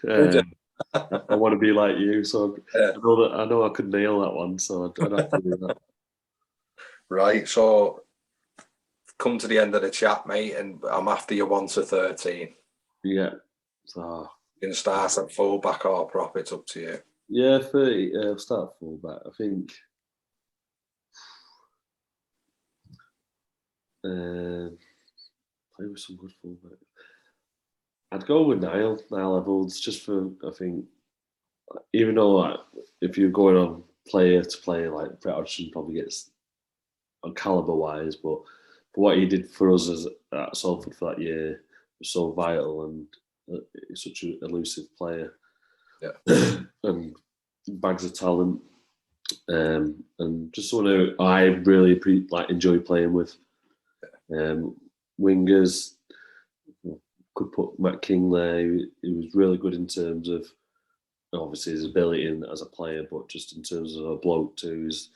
I want to be like you. So I know I could nail that one. So I'd have to do that. Right. So come to the end of the chat, mate, and I'm after you 1 to 13. Yeah. So you can start at fullback or prop. It's up to you. Yeah, 30. I'll start at fullback. I think. Play with some good fullback. I'd go with Niall Evans, just for, I think, even though like, if you're going on player to player, like Brett Hodgson probably gets on caliber wise, but what he did for us at Salford for that year was so vital, and he's such an elusive player. Yeah. And bags of talent, and just someone who I really enjoy playing with. Wingers, could put Matt King there. He was really good in terms of obviously his ability as a player, but just in terms of a bloke too. He's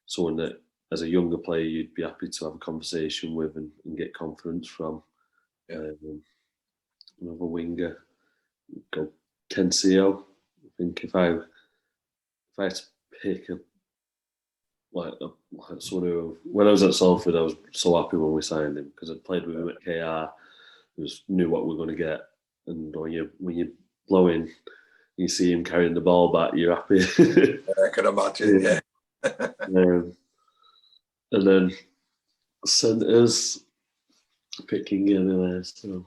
someone that as a younger player you'd be happy to have a conversation with and get confidence from. Another winger, go Kensio. I think if I had to pick someone who, when I was at Salford, I was so happy when we signed him because I'd played with him at KR. Just knew what we were going to get, and when you blow in, you see him carrying the ball back, you're happy. I can imagine, yeah. And then centres, picking anywhere. So,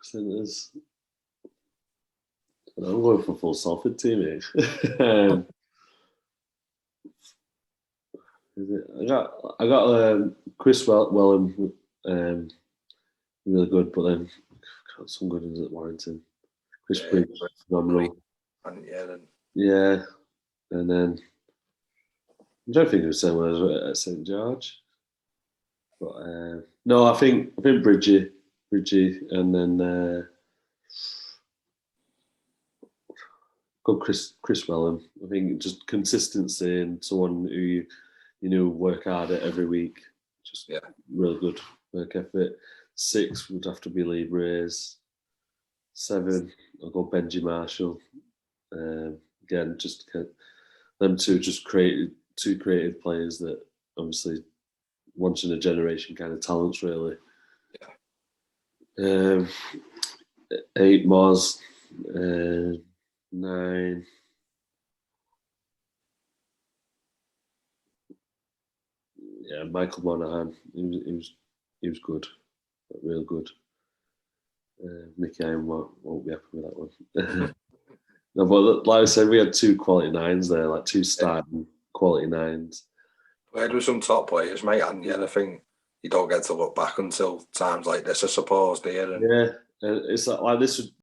centres. I'm going for full Salford team here. I got Chris Wellham, really good, but then got some good ones at Warrington. Chris Bridge, phenomenal. Yeah, and then I'm trying to think of someone at St George, but no, I think Bridgie, and then good Chris Wellham. I think just consistency and someone who you know work hard at every week. Just really good work ethic. 6 would have to be Lee Braze. 7, I'll go Benji Marshall. Again, just them two, just two creative players that obviously once in a generation kind of talents, really. 8 Moz. 9. Yeah, Michael Monaghan. He was good, real good. Mickey Iron won't be happy with that one. No, but like I said, we had 2 quality 9s there, like 2 starting quality 9s. Played with some top players, mate, and I think you don't get to look back until times like this, I suppose, do you? Yeah, it's like this